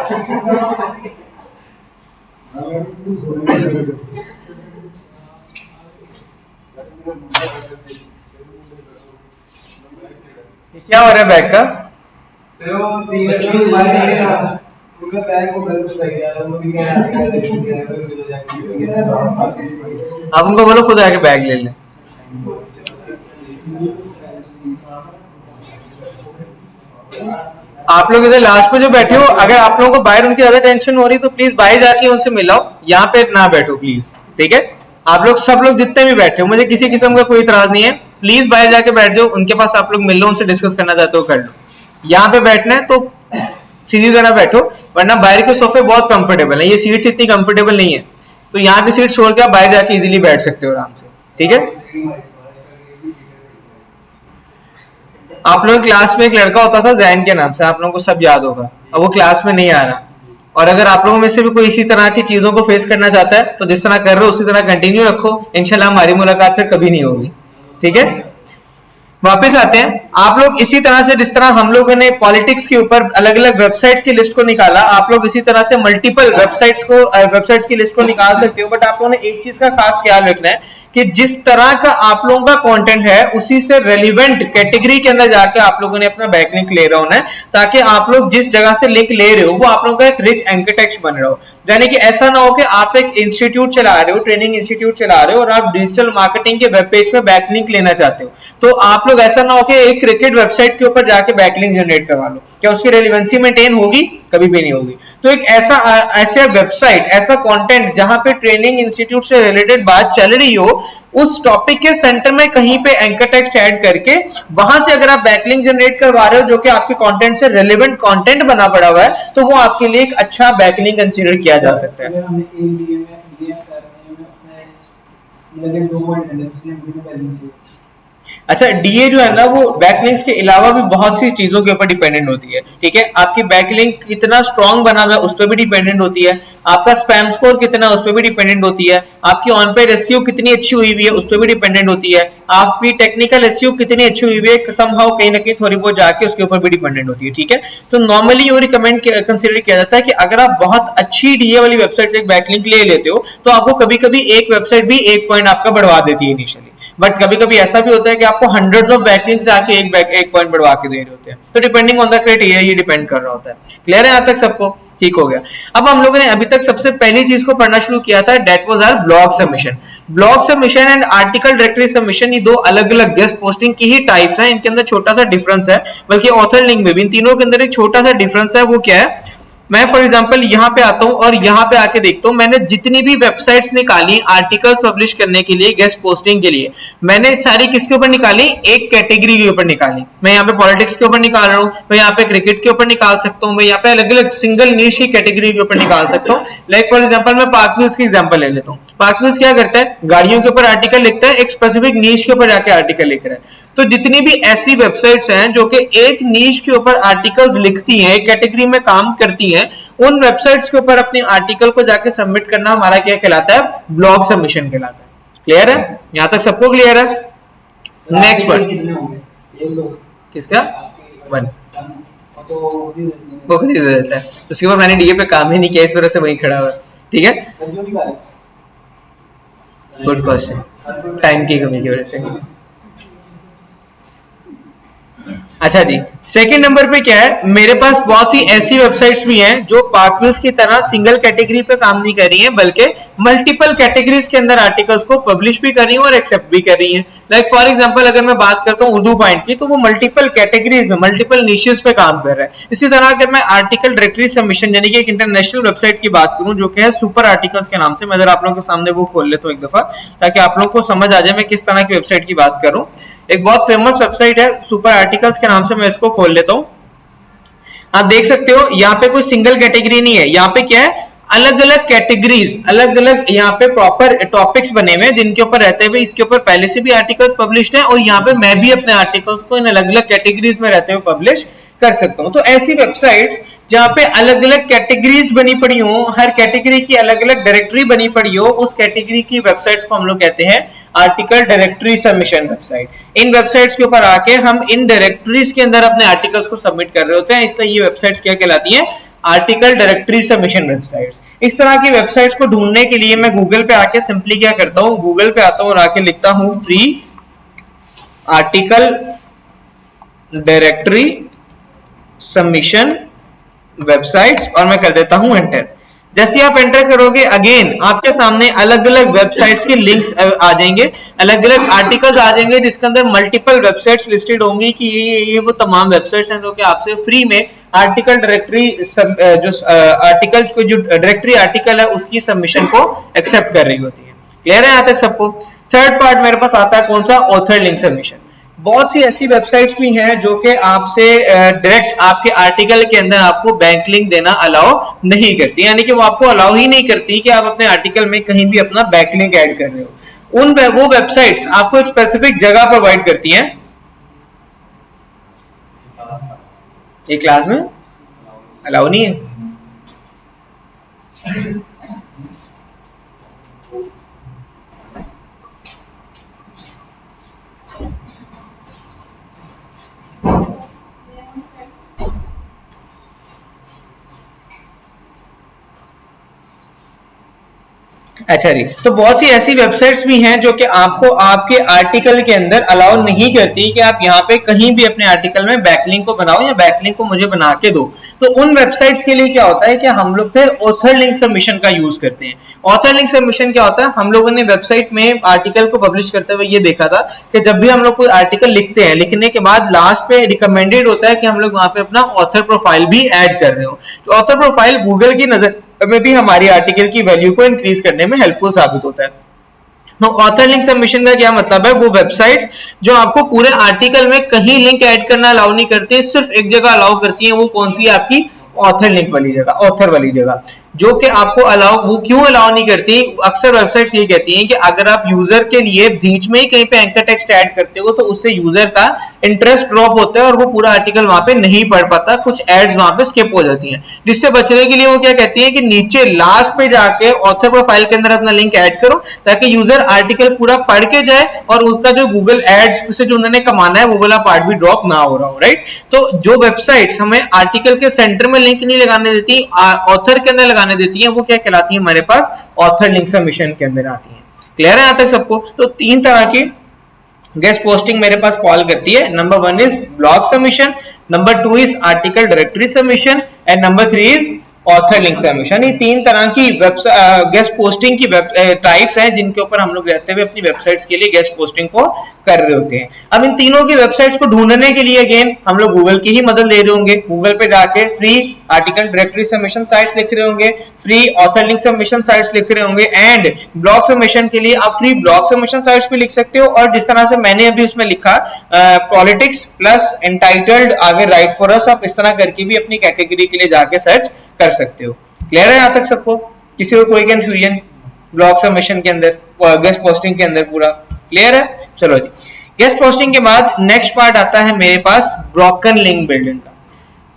क्या हो रहा है बैग का? आप उनको बोलो खुद आके बैग ले लें। आप लोग इधर लास्ट पे जो बैठे हो, अगर आप लोगों को बाहर उनकी ज्यादा टेंशन हो रही तो प्लीज बाहर जाके उनसे मिलाओ, यहाँ पे ना बैठो प्लीज, ठीक है? आप लोग सब लोग जितने भी बैठे हो, मुझे किसी किस्म का कोई इतराज नहीं है, प्लीज बाहर जाके बैठ जाओ, उनके पास आप लोग मिल लो, उनसे डिस्कस करना चाहते हो कर लो। यहाँ पे बैठना है तो सीधी तरह बैठो, वरना बाहर के सोफे बहुत कंफर्टेबल है, ये सीट्स इतनी कंफर्टेबल नहीं है, तो यहाँ की सीट छोड़ के आप बाहर जाके इजीली बैठ सकते हो आराम से, ठीक है? आप लोगों की क्लास में एक लड़का होता था जैन के नाम से, आप लोगों को सब याद होगा, अब वो क्लास में नहीं आ रहा। और अगर आप लोगों में से भी कोई इसी तरह की चीजों को फेस करना चाहता है तो जिस तरह कर रहे हो उसी तरह कंटिन्यू रखो, इंशाल्लाह हमारी मुलाकात फिर कभी नहीं होगी, ठीक है? वापस आते हैं। आप लोग इसी तरह से जिस तरह हम लोगों ने पॉलिटिक्स के ऊपर अलग अलग वेबसाइट्स की लिस्ट को निकाला, आप लोग इसी तरह से मल्टीपल वेबसाइट्स की लिस्ट को निकाल सकते हो। बट आप लोगों ने एक चीज का खास ख्याल रखना है कि जिस तरह का आप लोगों का कंटेंट है उसी से रेलिवेंट कैटेगरी के अंदर जाके आप लोगों ने अपना बैकलिंक ले रहा होना है, ताकि आप लोग जिस जगह से लिंक ले रहे हो वो आप लोगों का एक रिच एंकर टेक्स्ट बन रहा हो। यानी कि ऐसा ना हो कि आप एक इंस्टीट्यूट चला रहे हो, ट्रेनिंग इंस्टीट्यूट चला रहे हो और आप डिजिटल मार्केटिंग के वेब पेज में बैकलिंक लेना चाहते हो, तो आप लोग ऐसा ना हो कि एक क्रिकेट वेबसाइट के ऊपर जाके बैकलिंक जनरेट करवा लो। क्या उसकी रेलिवेंसी मेंटेन होगी? कभी भी नहीं होगी। तो एक ऐसा वेबसाइट, ऐसा कंटेंट जहां पे ट्रेनिंग इंस्टीट्यूट से रिलेटेड बात चल रही हो, उस टॉपिक के सेंटर में कहीं पे एंकर टेक्स्ट ऐड करके वहां से अगर आप बैकलिंक जनरेट करवा रहे हो जो कि आपके कंटेंट से रिलेवेंट कंटेंट बना पड़ा हुआ है, तो वो आपके लिए एक अच्छा बैकलिंक कंसीडर किया जा सकता है। अच्छा, डीए जो है ना वो बैकलिंक्स के अलावा भी बहुत सी चीजों के ऊपर डिपेंडेंट होती है, ठीक है। आपकी बैकलिंक कितना स्ट्रांग बना हुआ है उस पर भी डिपेंडेंट होती है, आपका स्पैम स्कोर कितना है उस पर भी डिपेंडेंट होती है, आपकी ऑन पेज एसईओ कितनी अच्छी हुई हुई है उस पर भी डिपेंडेंट होती है, आपकी टेक्निकल एसईओ कितनी अच्छी हुई हुई है समहाउ कहीं ना कहीं थोड़ी बहुत जाके उसके ऊपर भी डिपेंडेंट होती है, ठीक है। तो नॉर्मली ये रिकमेंड कंसीडर किया जाता है कि अगर आप बहुत अच्छी डीए वाली वेबसाइट से एक बैकलिंक ले लेते हो तो आपको कभी कभी एक वेबसाइट भी एक पॉइंट आपका बढ़वा देती है इनिशियली, बट कभी कभी ऐसा भी होता है कि आपको हंड्रेड्स ऑफ बैकलिंक्स आके एक पॉइंट बढ़वा के दे रहे होते हैं, तो डिपेंडिंग ऑन द क्राइटेरिया ये डिपेंड कर रहा होता है। क्लियर है यहाँ तक सबको? ठीक हो गया। अब हम लोगों ने अभी तक सबसे पहली चीज को पढ़ना शुरू किया था, that was our blog submission. Blog submission and article directory submission, ये दो अलग अलग गेस्ट पोस्टिंग की ही टाइप्स हैं, इनके अंदर छोटा सा डिफरेंस है, बल्कि ऑथर लिंक में भी इन तीनों के अंदर एक छोटा सा डिफरेंस है। वो क्या है? मैं फॉर एग्जांपल यहाँ पे आता हूँ और यहाँ पे आके देखता हूँ मैंने जितनी भी वेबसाइट्स निकाली आर्टिकल्स पब्लिश करने के लिए, गेस्ट पोस्टिंग के लिए, मैंने सारी किसके ऊपर निकाली? एक कैटेगरी के ऊपर निकाली। मैं यहाँ पे पॉलिटिक्स के ऊपर निकाल रहा हूँ, मैं यहाँ पे क्रिकेट के ऊपर निकाल सकता हूँ, मैं यहाँ पे अलग अलग सिंगल नीश की कैटेगरी के ऊपर निकाल सकता हूँ। लाइक फॉर एग्जाम्पल मैं पार्क व्हील्स की एग्जाम्पल ले लेता हूँ। पार्क व्हील्स क्या करता है? गाड़ियों के ऊपर आर्टिकल लिखता है, एक स्पेसिफिक नीश के ऊपर जाके आर्टिकल लिख रहा है। तो जितनी भी ऐसी वेबसाइट्स हैं जो कि एक नीश के ऊपर आर्टिकल्स लिखती हैं, एक कैटेगरी में काम करती हैं, उन वेबसाइट्स के ऊपर अपने आर्टिकल को जाके सबमिट करना हमारा क्या कहलाता है? ब्लॉग सबमिशन कहलाता है। क्लियर है? यहां तक सबको क्लियर है? नेक्स्ट वन किसका? वन वो खुद ही दे देता है, उसके ऊपर मैंने डीए पे काम ही नहीं किया, इस वजह से वही खड़ा हुआ। ठीक है, गुड क्वेश्चन, टाइम की कमी की वजह से। अच्छा जी, सेकंड नंबर पे क्या है? मेरे पास बहुत सी ऐसी वेबसाइट्स भी हैं जो पार्कव्हील्स की तरह सिंगल कैटेगरी पे काम नहीं कर रही हैं, बल्कि मल्टीपल कैटेगरीज के अंदर आर्टिकल्स को पब्लिश भी कर रही हैं और एक्सेप्ट भी कर रही हैं। लाइक फॉर एग्जांपल अगर मैं बात करता हूं उर्दू पॉइंट की, तो वो मल्टीपल कैटेगरीज में, मल्टीपल निशेस पे काम कर रहा है। इसी तरह अगर मैं आर्टिकल डायरेक्टरी सबमिशन यानी कि एक इंटरनेशनल वेबसाइट की बात करूं जो कि है सुपर आर्टिकल्स के नाम से, मैं आप लोगों के सामने वो खोल लेता हूं एक दफा ताकि आप लोगों को समझ आ जाए मैं किस तरह की वेबसाइट की बात करूं। एक बहुत फेमस वेबसाइट है सुपर आर्टिकल्स के नाम से, मैं इसको खोल लेता हूं। आप देख सकते हो यहाँ पे कोई सिंगल कैटेगरी नहीं है, यहाँ पे क्या है? अलग अलग कैटेगरीज, अलग अलग यहाँ पे प्रॉपर टॉपिक्स बने हुए हैं जिनके ऊपर रहते हुए इसके ऊपर पहले से भी आर्टिकल्स पब्लिश्ड हैं, और यहाँ पे मैं भी अपने आर्टिकल्स को इन अलग अलग कैटेगरीज में रहते हुए पब्लिश कर सकता हूं। तो ऐसी वेबसाइट्स जहां पे अलग अलग कैटेगरीज बनी पड़ी हो, हर कैटेगरी की अलग अलग डायरेक्टरी बनी पड़ी हो, उस कैटेगरी की वेबसाइट्स को हम लोग कहते हैं आर्टिकल डायरेक्टरी सबमिशन वेबसाइट। इन वेबसाइट्स के ऊपर आके हम इन डायरेक्टरीज के अंदर अपने आर्टिकल्स को सबमिट कर रहे होते हैं, इसलिए ये वेबसाइट्स क्या कहलाती हैं? Article directory submission websites. इस तरह की वेबसाइट्स को ढूंढने के लिए मैं गूगल पे आके सिंपली क्या करता हूं? गूगल पे आता हूं और आके लिखता हूं free article directory submission websites और मैं कर देता हूं एंटर। जैसे आप एंटर करोगे अगेन आपके सामने अलग अलग वेबसाइट्स के लिंक्स आ जाएंगे, अलग अलग आर्टिकल्स आ जाएंगे जिसके अंदर मल्टीपल वेबसाइट्स लिस्टेड होंगी कि ये वो तमाम वेबसाइट्स हैं जो कि आपसे फ्री में आर्टिकल डायरेक्टरी जो आर्टिकल को जो डायरेक्टरी आर्टिकल है उसकी सबमिशन को एक्सेप्ट कर रही होती है। क्लियर है यहाँ तक सबको? थर्ड पार्ट मेरे पास आता है कौन सा? Author link submission. बहुत सी ऐसी वेबसाइट्स भी हैं जो कि आपसे डायरेक्ट आपके आर्टिकल के अंदर आपको बैक लिंक देना अलाउ नहीं करती, यानी कि वो आपको अलाउ ही नहीं करती कि आप अपने आर्टिकल में कहीं भी अपना बैक लिंक ऐड कर रहे हो। वो वेबसाइट्स आपको एक स्पेसिफिक जगह प्रोवाइड करती हैं। एक क्लास में अलाउ नहीं है। अच्छा जी, तो बहुत सी ऐसी वेबसाइट्स भी हैं जो कि आपको आपके आर्टिकल के अंदर अलाउ नहीं करती कि आप यहाँ पे कहीं भी अपने आर्टिकल में बैकलिंक को बनाओ या बैकलिंक को मुझे बना के दो। तो उन वेबसाइट्स के लिए क्या होता है कि हम लोग फिर ऑथर लिंक सबमिशन का यूज करते हैं। ऑथर लिंक सबमिशन क्या होता है, हम लोगों ने वेबसाइट में आर्टिकल को पब्लिश करते हुए ये देखा था कि जब भी हम लोग कोई आर्टिकल लिखते हैं, लिखने के बाद लास्ट पे रिकमेंडेड होता है कि हम लोग वहां पे अपना ऑथर प्रोफाइल भी ऐड कर रहे हो। तो ऑथर प्रोफाइल गूगल की नजर में भी हमारी आर्टिकल की वैल्यू को इंक्रीज करने में हेल्पफुल साबित होता है। तो ऑथर लिंक सबमिशन का क्या मतलब है, वो वेबसाइट्स जो आपको पूरे आर्टिकल में कहीं लिंक ऐड करना अलाउ नहीं करती, सिर्फ एक जगह अलाउ करती है। वो कौन सी, आपकी ऑथर लिंक वाली जगह, ऑथर वाली जगह, जो कि आपको अलाउ, वो क्यों अलाउ नहीं करती, अक्सर वेबसाइट्स ये कहती हैं कि अगर आप यूजर के लिए बीच में ही कहीं पे एंकर टेक्स्ट ऐड करते हो तो उससे यूजर का इंटरेस्ट ड्रॉप होता है और वो पूरा आर्टिकल वहां पे नहीं पढ़ पाता, कुछ एड्स वहां पे स्किप हो जाती हैं। जिससे बचने के लिए वो क्या कहती है कि नीचे लास्ट पे जाके ऑथर प्रोफाइल के अंदर अपना लिंक ऐड करो ताकि यूजर आर्टिकल पूरा पढ़ के जाए और उसका जो गूगल एड्स से जो उन्होंने कमाना है वो वाला पार्ट भी ड्रॉप ना हो रहा हो, राइट। तो जो वेबसाइट्स हमें आर्टिकल के सेंटर में लिंक नहीं लगाने देती, ऑथर के अंदर लगाने देती है, वो क्या कहलाती है, हमारे पास ऑथर लिंक सबमिशन के अंदर आती है। क्लियर है यहां तक सबको? तो तीन तरह की गेस्ट पोस्टिंग मेरे पास कॉल करती है। Number 1 is blog submission, number 2 is article directory submission and number 3 is author link submission. ये तीन तरह की गेस्ट पोस्टिंग की टाइप्स हैं जिनके ऊपर हम लोग रहते हुए अपनी वेबसाइट्स के लिए गेस्ट पोस्टिंग को कर रहे होते हैं। अब इन तीनों की वेबसाइट्स को ढूंढने के लिए अगेन हम लोग गूगल की ही मदद ले रहे होंगे। गूगल पे जाके free article directory submission sites लिख रहे होंगे, free author link submission sites लिख रहे होंगे एंड ब्लॉग सबमिशन के लिए आप फ्री ब्लॉग सबमिशन साइट्स भी लिख सकते हो। और जिस तरह से मैंने अभी इसमें लिखा पॉलिटिक्स प्लस एंटाइटल्ड आगे राइट फॉर अस, आप इस तरह करके भी अपनी कैटेगरी के लिए जाके सर्च कर सकते हो। क्लियर है यहां तक सबको? किसी को कोई कंफ्यूजन ब्लॉग सबमिशन के अंदर, गेस्ट पोस्टिंग के अंदर पूरा क्लियर है? चलो जी, गेस्ट पोस्टिंग के बाद नेक्स्ट पार्ट आता है मेरे पास ब्रोकन लिंक बिल्डिंग का।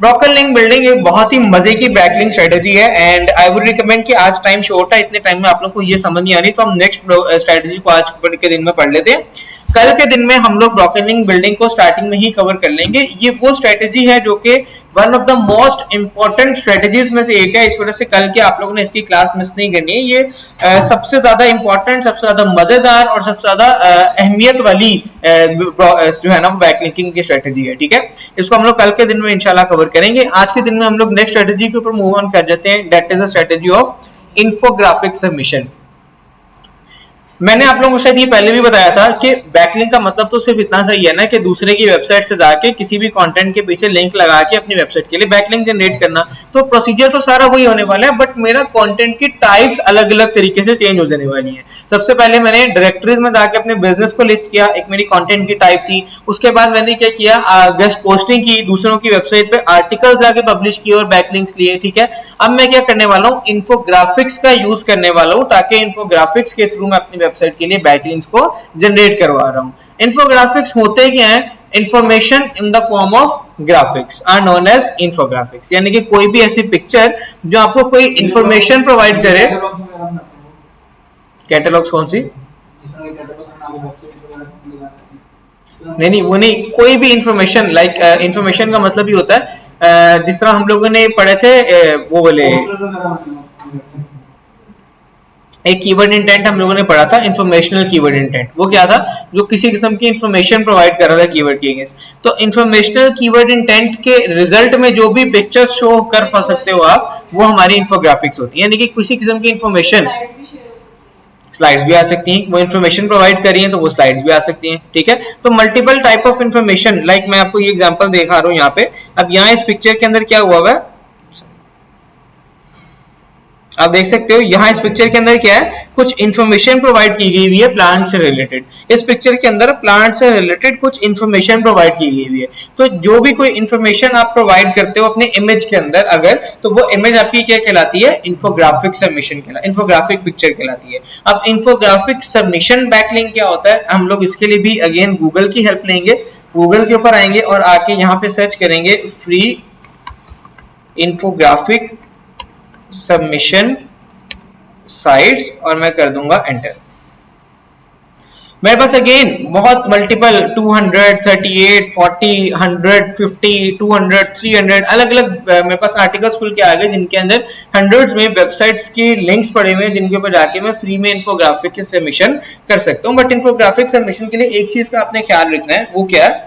ब्रोकन लिंक बिल्डिंग एक बहुत ही मजे की बैकलिंक स्ट्रेटेजी है एंड आई वुड रिकमेंड कि आज टाइम शॉर्ट है, इतने टाइम में आप लोग को ये समझ नहीं आ रही तो हम नेक्स्ट स्ट्रेटेजी को आज के दिन में पढ़ लेते हैं। कल के दिन में हम लोग ब्रोकन लिंक बिल्डिंग को स्टार्टिंग में ही कवर कर लेंगे। ये वो स्ट्रेटेजी है जो कि one of the most important strategies में से एक है, इस वजह से कल के आप लोगों ने इसकी क्लास मिस नहीं करनी है। ये सबसे ज्यादा इंपॉर्टेंट, सबसे ज्यादा मजेदार और सबसे ज्यादा अहमियत वाली जो है ना बैकलिंकिंग की स्ट्रेटेजी है, ठीक है। इसको हम लोग कल के दिन में इंशाल्लाह कवर करेंगे। आज के दिन में हम लोग नेक्स्ट स्ट्रेटेजी के ऊपर मूव ऑन कर जाते हैं, that is the strategy of infographic submission. मैंने आप लोगों को शायद ये पहले भी बताया था कि बैकलिंक का मतलब तो सिर्फ इतना सही है ना कि दूसरे की वेबसाइट से जाके किसी भी कंटेंट के पीछे लिंक लगा के अपनी वेबसाइट के लिए बैकलिंक जनरेट करना। तो प्रोसीजर तो सारा वही होने वाला है, बट मेरा कंटेंट की टाइप्स अलग अलग तरीके से चेंज हो जाने वाली हैं। सबसे पहले मैंने डायरेक्टरीज में जाके अपने बिजनेस को लिस्ट किया, एक मेरी कंटेंट की टाइप थी। उसके बाद मैंने क्या किया, गेस्ट पोस्टिंग की, दूसरों की वेबसाइट पे आर्टिकल जाके पब्लिश किए और बैकलिंक्स लिए, ठीक है। अब मैं क्या करने वाला हूँ, इन्फोग्राफिक्स का यूज करने वाला हूँ ताकि इन्फोग्राफिक्स के थ्रू मैं अपनी वेबसाइट के लिए बैकलिंक्स को जनरेट करवा रहा हूं। इन्फोग्राफिक्स होते क्या है? Information in the form of graphics are known as infographics, यानी कि कोई भी ऐसी पिक्चर जो आपको कोई इंफॉर्मेशन प्रोवाइड करे। कैटलॉग्स कौन सी? नहीं, वो नहीं, कोई भी इंफॉर्मेशन लाइक इंफॉर्मेशन का मतलब ही होता है जिस तरह हम लोगों ने पढ़े थे वो बोले एक कीवर्ड इंटेंट हम लोगों ने पढ़ा था, इंफॉर्मेशनल कीवर्ड इंटेंट। वो क्या था? जो किसी किस्म की इंफॉर्मेशन प्रोवाइड कर रहा था कीवर्ड के अगेंस्ट। तो इंफॉर्मेशनल कीवर्ड इंटेंट के रिजल्ट में जो भी पिक्चर्स शो कर पा सकते हो आप, वो हमारी इंफोग्राफिक्स होती है। यानी कि किसी किस्म की इंफॉर्मेशन, स्लाइड्स भी आ सकती हैं, वो इंफॉर्मेशन प्रोवाइड कर रही हैं तो वो स्लाइड्स भी आ सकती हैं, ठीक है। तो multiple type of information, like मैं आपको ये एग्जांपल दिखा रहा हूँ यहाँ पे। अब यहाँ इस पिक्चर के अंदर क्या हुआ है आप देख सकते हो, यहाँ इस पिक्चर के अंदर क्या है, कुछ इन्फॉर्मेशन प्रोवाइड की गई हुई है प्लांट से रिलेटेड। इस पिक्चर के अंदर प्लांट से रिलेटेड कुछ इन्फॉर्मेशन प्रोवाइड की गई हुई है। तो जो भी कोई इन्फॉर्मेशन आप प्रोवाइड करते हो अपने इमेज के अंदर अगर, तो वो इमेज आपकी क्या कहलाती है? इन्फोग्राफिक सबमिशन इन्फोग्राफिक पिक्चर कहलाती है। अब इन्फोग्राफिक सबमिशन बैकलिंक क्या होता है, हम लोग इसके लिए भी अगेन गूगल की हेल्प लेंगे। गूगल के ऊपर आएंगे और आके यहाँ पे सर्च करेंगे फ्री इन्फोग्राफिक सबमिशन साइट्स और मैं कर दूंगा एंटर। मेरे पास अगेन बहुत मल्टीपल 200, 38, 40, 100, 50, 200, 300 अलग अलग मेरे पास आर्टिकल्स खुल के आ गए जिनके अंदर हंड्रेड्स में वेबसाइट्स की लिंक्स पड़े हुए हैं जिनके ऊपर जाके मैं फ्री में इन्फोग्राफिक की सबमिशन कर सकता हूँ। बट इन्फोग्राफिक सबमिशन के लिए एक चीज का आपने ख्याल रखना है, वो क्या है,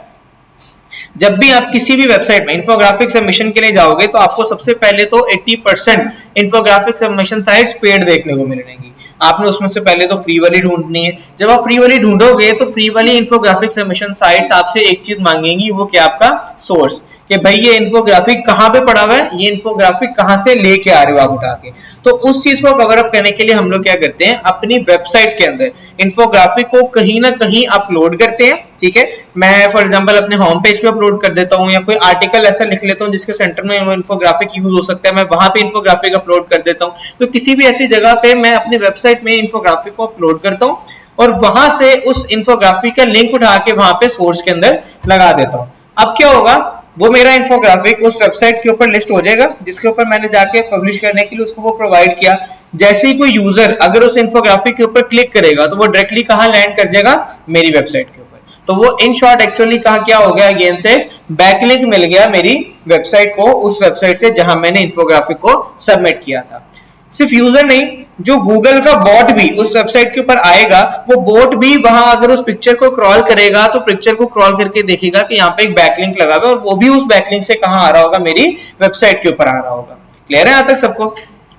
जब भी आप किसी भी वेबसाइट में इंफोग्राफिक सबमिशन के लिए जाओगे तो आपको सबसे पहले तो 80% इंफोग्राफिक सबमिशन साइट्स पेड देखने को मिलेंगी। आपने उसमें से पहले तो फ्री वाली ढूंढनी है। जब आप फ्री वाली ढूंढोगे तो फ्री वाली इंफोग्राफिक सबमिशन साइट्स आपसे एक चीज मांगेंगी, वो क्या, आपका सोर्स, कि भाई ये इन्फोग्राफिक कहाँ पे पड़ा हुआ है, ये इन्फोग्राफिक कहाँ से लेके आ रहे हो आप उठा के। तो उस चीज को कवर अप करने के लिए हम लोग क्या करते हैं, अपनी वेबसाइट के अंदर इन्फोग्राफिक को कहीं ना कहीं अपलोड करते हैं। ठीक है, मैं फॉर एग्जांपल अपने होम पेज पे अपलोड कर देता हूँ, या कोई आर्टिकल ऐसा लिख लेता हूँ जिसके सेंटर में इन्फोग्राफिक यूज हो सकता है, मैं वहां पे इन्फोग्राफिक अपलोड कर देता हूँ। तो किसी भी ऐसी जगह पे मैं अपनी वेबसाइट में इन्फोग्राफिक को अपलोड करता हूँ और वहां से उस इन्फोग्राफिक का लिंक उठा के वहां पे सोर्स के अंदर लगा देता हूँ। अब क्या होगा, वो मेरा इन्फोग्राफिक उस वेबसाइट के ऊपर लिस्ट हो जाएगा जिसके ऊपर मैंने जाके पब्लिश करने के लिए उसको वो प्रोवाइड किया। जैसे ही कोई यूजर अगर उस इन्फोग्राफिक के ऊपर क्लिक करेगा तो वो डायरेक्टली कहाँ लैंड कर जाएगा, मेरी वेबसाइट के ऊपर। तो वो इन शॉर्ट एक्चुअली कहाँ क्या हो गया, अगेन से बैकलिंक मिल गया मेरी वेबसाइट को उस वेबसाइट से जहां मैंने इन्फोग्राफिक को सबमिट किया था। सिर्फ यूजर नहीं, जो गूगल का बॉट भी उस वेबसाइट के ऊपर आएगा, वो बॉट भी वहां अगर उस पिक्चर को क्रॉल करेगा तो पिक्चर को क्रॉल करके देखेगा कि यहाँ पे एक बैकलिंक लगा हुआ है और वो भी उस बैकलिंक से कहां आ रहा होगा, मेरी वेबसाइट के ऊपर आ रहा होगा। क्लियर है यहाँ तक सबको?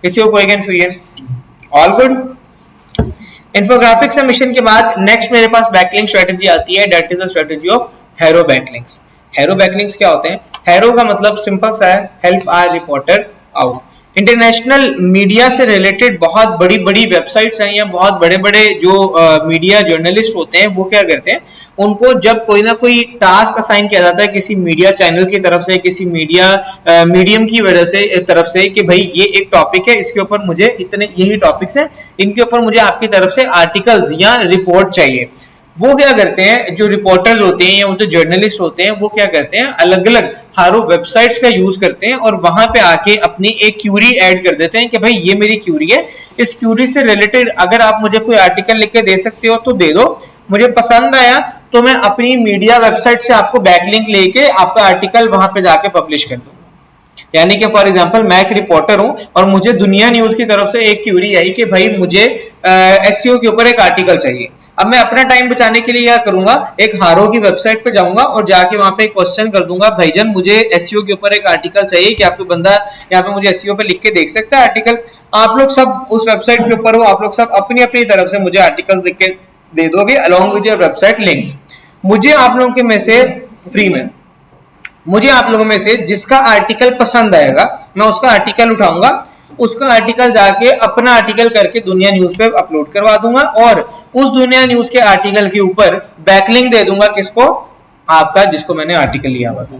किसी को कोई confusion? All good. Infographic submission के बाद नेक्स्ट मेरे पास बैकलिंक स्ट्रेटजी आती है, that is the strategy of HARO backlinks. HARO backlinks क्या होते हैं? हैरो का मतलब सिंपल सा है, help our reporter out. International media से रिलेटेड बहुत बड़ी बड़ी वेबसाइट्स हैं या बहुत बड़े बड़े जो मीडिया जर्नलिस्ट होते हैं, वो क्या करते हैं, उनको जब कोई ना कोई टास्क असाइन किया जाता है किसी मीडिया चैनल की तरफ से, किसी मीडिया मीडियम की वजह से तरफ से, कि भाई ये एक टॉपिक है, इसके ऊपर मुझे इतने यही टॉपिक्स हैं, इनके ऊपर मुझे आपकी तरफ से आर्टिकल्स या रिपोर्ट चाहिए। वो क्या करते हैं, जो रिपोर्टर्स होते हैं या वो जो जर्नलिस्ट होते हैं, वो क्या करते हैं, अलग अलग हारो वेबसाइट्स का यूज करते हैं और वहां पे आके अपनी एक क्यूरी ऐड कर देते हैं कि भाई ये मेरी क्यूरी है, इस क्यूरी से रिलेटेड अगर आप मुझे कोई आर्टिकल लिख के दे सकते हो तो दे दो, मुझे पसंद आया तो मैं अपनी मीडिया वेबसाइट से आपको बैकलिंक लेके आपका आर्टिकल वहां पे जाके पब्लिश कर दूंगा। यानी कि फॉर एग्जांपल मैं एक रिपोर्टर हूं और मुझे दुनिया न्यूज की तरफ से एक क्यूरी आई कि भाई मुझे एसईओ के ऊपर एक आर्टिकल चाहिए। अब मैं अपना टाइम बचाने के लिए क्या करूंगा, एक हारो की वेबसाइट पे जाऊंगा और जाके वहां पे एक क्वेश्चन कर दूंगा, भाईजान मुझे एसईओ के ऊपर एक आर्टिकल चाहिए, कि आपको बंदा यहाँ पे मुझे एसईओ पे लिख के देख सकता है आर्टिकल। आप लोग सब उस वेबसाइट के ऊपर हो, आप लोग सब अपनी अपनी तरफ से मुझे आर्टिकल लिख के दे दोगे along with your website links. मुझे आप लोगों के में से फ्री में, मुझे आप लोगों में से जिसका आर्टिकल पसंद आएगा मैं उसका आर्टिकल उठाऊंगा, उसका आर्टिकल जाके अपना आर्टिकल करके दुनिया न्यूज पे अपलोड करवा दूंगा और उस दुनिया न्यूज के आर्टिकल के ऊपर बैकलिंक दे दूंगा, किसको, आपका जिसको मैंने आर्टिकल लिया हुआ था।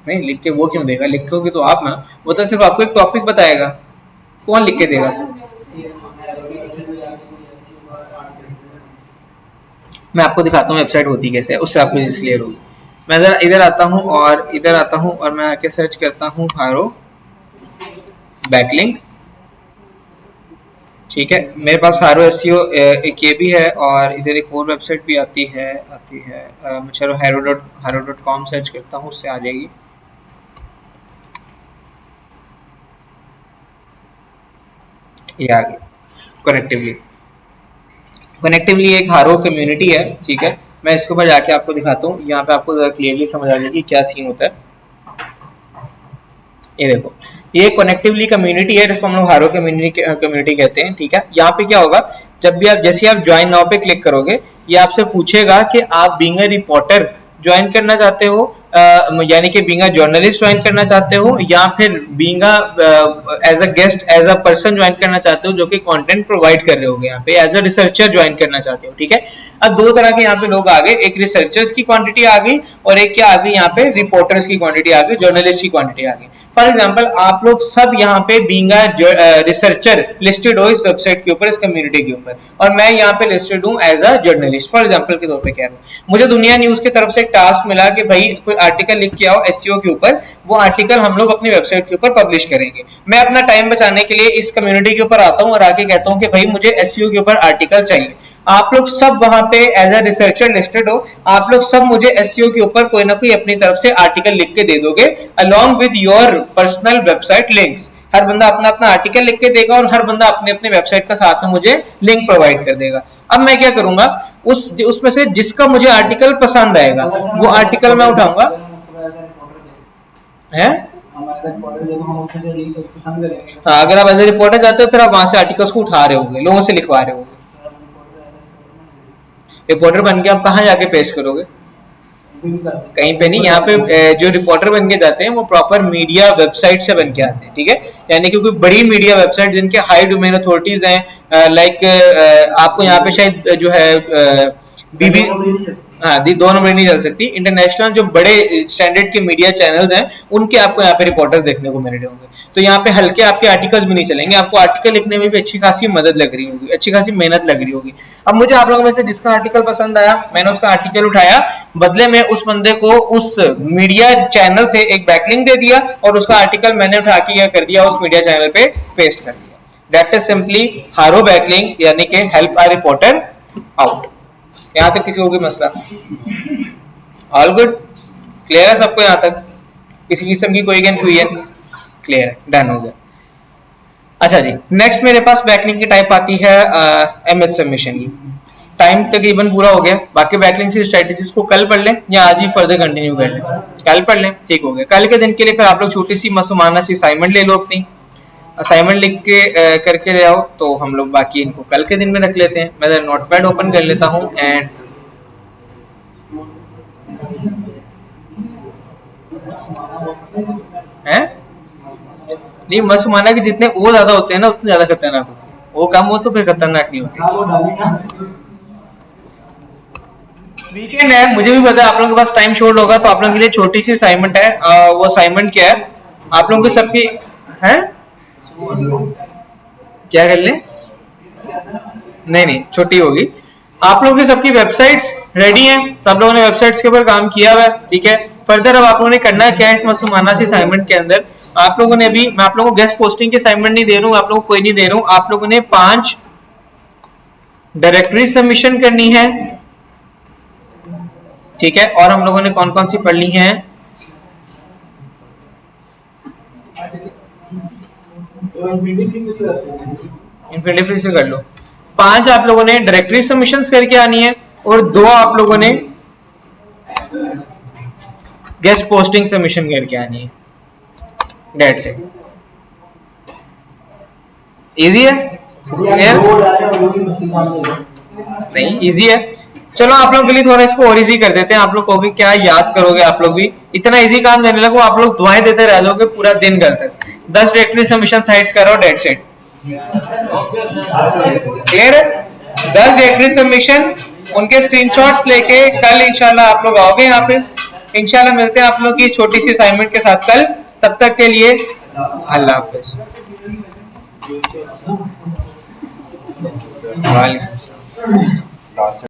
नहीं लिख के वो क्यों देगा, लिखोगे तो आप ना, वो तो सिर्फ आपको एक टॉपिक बताएगा, कौन लिख के देगा? मैं आपको दिखाता हूँ वेबसाइट होती कैसे है, उससे आपको चीज क्लियर होगी। मैं जरा इधर आता हूँ और इधर आता हूँ और मैं आके सर्च करता हूँ हारो बैकलिंक। ठीक है, मेरे पास हारो एसईओ एक ये भी है और इधर एक और वेबसाइट भी आती है चलो haro.com सर्च करता हूँ, उससे आ जाएगी। ये आ गई कनेक्टिवली एक हारो कम्युनिटी है। ठीक है, मैं इसके ऊपर जाके आपको दिखाता हूँ, यहाँ पे आपको ज़रा क्लियरली समझ आ जाएगी क्या सीन होता है। ये देखो, ये कनेक्टिवली कम्युनिटी है जिसको हम लोग हारो कम्युनिटी कहते हैं। ठीक है, यहाँ पे क्या होगा, जब भी आप जैसे आप ज्वाइन नाउ पे क्लिक करोगे, ये आपसे पूछेगा कि आप बीइंग अ रिपोर्टर ज्वाइन करना चाहते हो, यानी कि बीइंग अ जर्नलिस्ट ज्वाइन करना चाहते हो, या फिर being as a guest, as a person join करना चाहते हो जो कि कंटेंट प्रोवाइड कर रहे होगे, यहाँ पे एज अ रिसर्चर ज्वाइन करना चाहते हो। ठीक है, अब दो तरह के यहाँ पे लोग आ गए, एक रिसर्चर्स की क्वांटिटी आ गई और एक क्या आ गई, यहाँ पे रिपोर्टर्स की क्वांटिटी आ गई, जर्नलिस्ट की क्वांटिटी आ गई। फॉर एग्जाम्पल आप लोग सब यहाँ पे बीइंग अ रिसर्चर लिस्टेड हो इस वेबसाइट के ऊपर, इस कम्युनिटी के ऊपर, और मैं यहाँ पे लिस्टेड हूँ as a journalist. For example के तौर पे कह रहा हूँ, मुझे दुनिया न्यूज की तरफ से एक टास्क मिला कि भाई कोई आर्टिकल लिख के आओ एसईओ के ऊपर, वो आर्टिकल हम लोग अपनी वेबसाइट के ऊपर पब्लिश करेंगे। मैं अपना टाइम बचाने के लिए इस कम्युनिटी के ऊपर आता हूँ और आके कहता हूँ कि भाई मुझे एसईओ के ऊपर आर्टिकल चाहिए। आप लोग सब वहां पे एज अ रिसर्चर लिस्टेड हो, आप लोग सब मुझे एसईओ के ऊपर कोई ना कोई अपनी तरफ से आर्टिकल लिख के दे दोगे along with your personal website links. हर बंदा अपना अपना आर्टिकल लिख के देगा और हर बंदा अपने अपने वेबसाइट का साथ में मुझे लिंक प्रोवाइड कर देगा। अब मैं क्या करूंगा, उसमें से जिसका मुझे आर्टिकल पसंद आएगा वो आर्टिकल मैं उठाऊंगा है। हाँ, अगर आप एज ए रिपोर्टर जाते हो फिर आप वहां से आर्टिकल्स को उठा रहे होगे, लोगों से लिखवा रहे होगे। रिपोर्टर बन के आप कहाँ जाके पेश करोगे? कहीं पे नहीं। यहाँ पे जो रिपोर्टर बन के जाते हैं वो प्रॉपर मीडिया वेबसाइट से बन के आते हैं, ठीक है। यानी कि कोई बड़ी मीडिया वेबसाइट जिनके हाई डोमेन अथॉरिटीज हैं, लाइक आपको यहाँ पे शायद जो है बीबी, हाँ दी 2 नंबर नहीं चल सकती। इंटरनेशनल जो बड़े स्टैंडर्ड के मीडिया चैनल्स हैं उनके आपको यहाँ पे रिपोर्टर्स देखने को मिल रहे होंगे। तो यहाँ पे हल्के आपके आर्टिकल्स भी नहीं चलेंगे, आपको आर्टिकल लिखने में भी अच्छी खासी मदद लग रही होगी, अच्छी खासी मेहनत लग रही होगी। अब मुझे आप लोगों में से जिसका आर्टिकल पसंद आया मैंने उसका आर्टिकल उठाया, बदले में उस बंदे को उस मीडिया चैनल से एक बैकलिंक दे दिया और उसका आर्टिकल मैंने उठा के क्या कर दिया, उस मीडिया चैनल पे पेस्ट कर दिया। दैट इज सिंपली हारो बैकलिंक, यानी कि हेल्प आवर रिपोर्टर आउट। यहाँ तक किसी को कोई मसला? ऑल गुड, क्लियर है सबको? यहाँ तक किसी किस्म की कोई कंफ्यूजन? क्लियर है, डन हो गया। अच्छा जी, नेक्स्ट मेरे पास बैकलिंक की टाइप आती है एमएच सबमिशन की। टाइम तकरीबन पूरा हो गया, बाकी बैकलिंक की स्ट्रेटजीज को कल पढ़ लें या आज ही फर्दर कंटिन्यू कर लें? कल पढ़ लें, ठीक हो गया। कल के दिन के लिए फिर आप लोग छोटी सी मासूमाना सी असाइनमेंट ले लो, अपनी असाइनमेंट लिख के करके ले आओ, तो हम लोग बाकी इनको कल के दिन में रख लेते हैं। मैं नोटपैड ओपन कर लेता हूँ एंड है नहीं, मासूमाना के जितने वो ज्यादा होते हैं ना उतने ज्यादा खतरनाक होते हैं, वो कम हो तो फिर खतरनाक नहीं होते। वीकेंड है, मुझे भी पता है आप लोगों के पास टाइम शॉर्ट होगा, तो आप लोगों के लिए छोटी सी असाइनमेंट है। वो असाइनमेंट क्या है, आप लोगों की सबकी है क्या कर ले? नहीं छोटी होगी। आप लोगों की सबकी वेबसाइट्स रेडी हैं, सब लोगों ने वेबसाइट्स के ऊपर काम किया हुआ है, ठीक है। फर्दर अब आप लोगों ने करना क्या है इस मासूमाना सी असाइनमेंट के अंदर, आप लोगों ने अभी, मैं आप लोगों को गेस्ट पोस्टिंग की असाइनमेंट नहीं दे रहा हूँ, आप लोगों को कोई नहीं दे रहा हूँ। आप लोगों ने 5 डायरेक्टरी सबमिशन करनी है, ठीक है। और हम लोगों ने कौन कौन सी पढ़ ली हैं? इन्फिनिटी फ्री से कर लो। 5 आप लोगों ने डायरेक्टरी सबमिशंस करके आनी है और 2 आप लोगों ने गेस्ट पोस्टिंग सबमिशन करके आनी है। That's it. इजी है? नहीं इजी है। चलो आप लोगों के लिए थोड़ा इसको और इजी कर देते हैं। आप लोग को भी क्या याद करोगे, आप लोग भी इतना इजी काम देने लगो, आप लोग दुआएं देते रह जाओगे पूरा दिन कल तक। 10 डायरेक्टरी सबमिशन साइट्स करो, दैट्स इट। क्लियर है? 10 डायरेक्टरी सबमिशन, उनके स्क्रीनशॉट्स लेके कल इंशाल्लाह आप लोग आओगे यहाँ पे। इंशाल्लाह मिलते हैं आप लोग की इस छोटी सी असाइनमेंट के साथ कल। तब तक के लिए अल्लाह हाफिज। वालेकुम।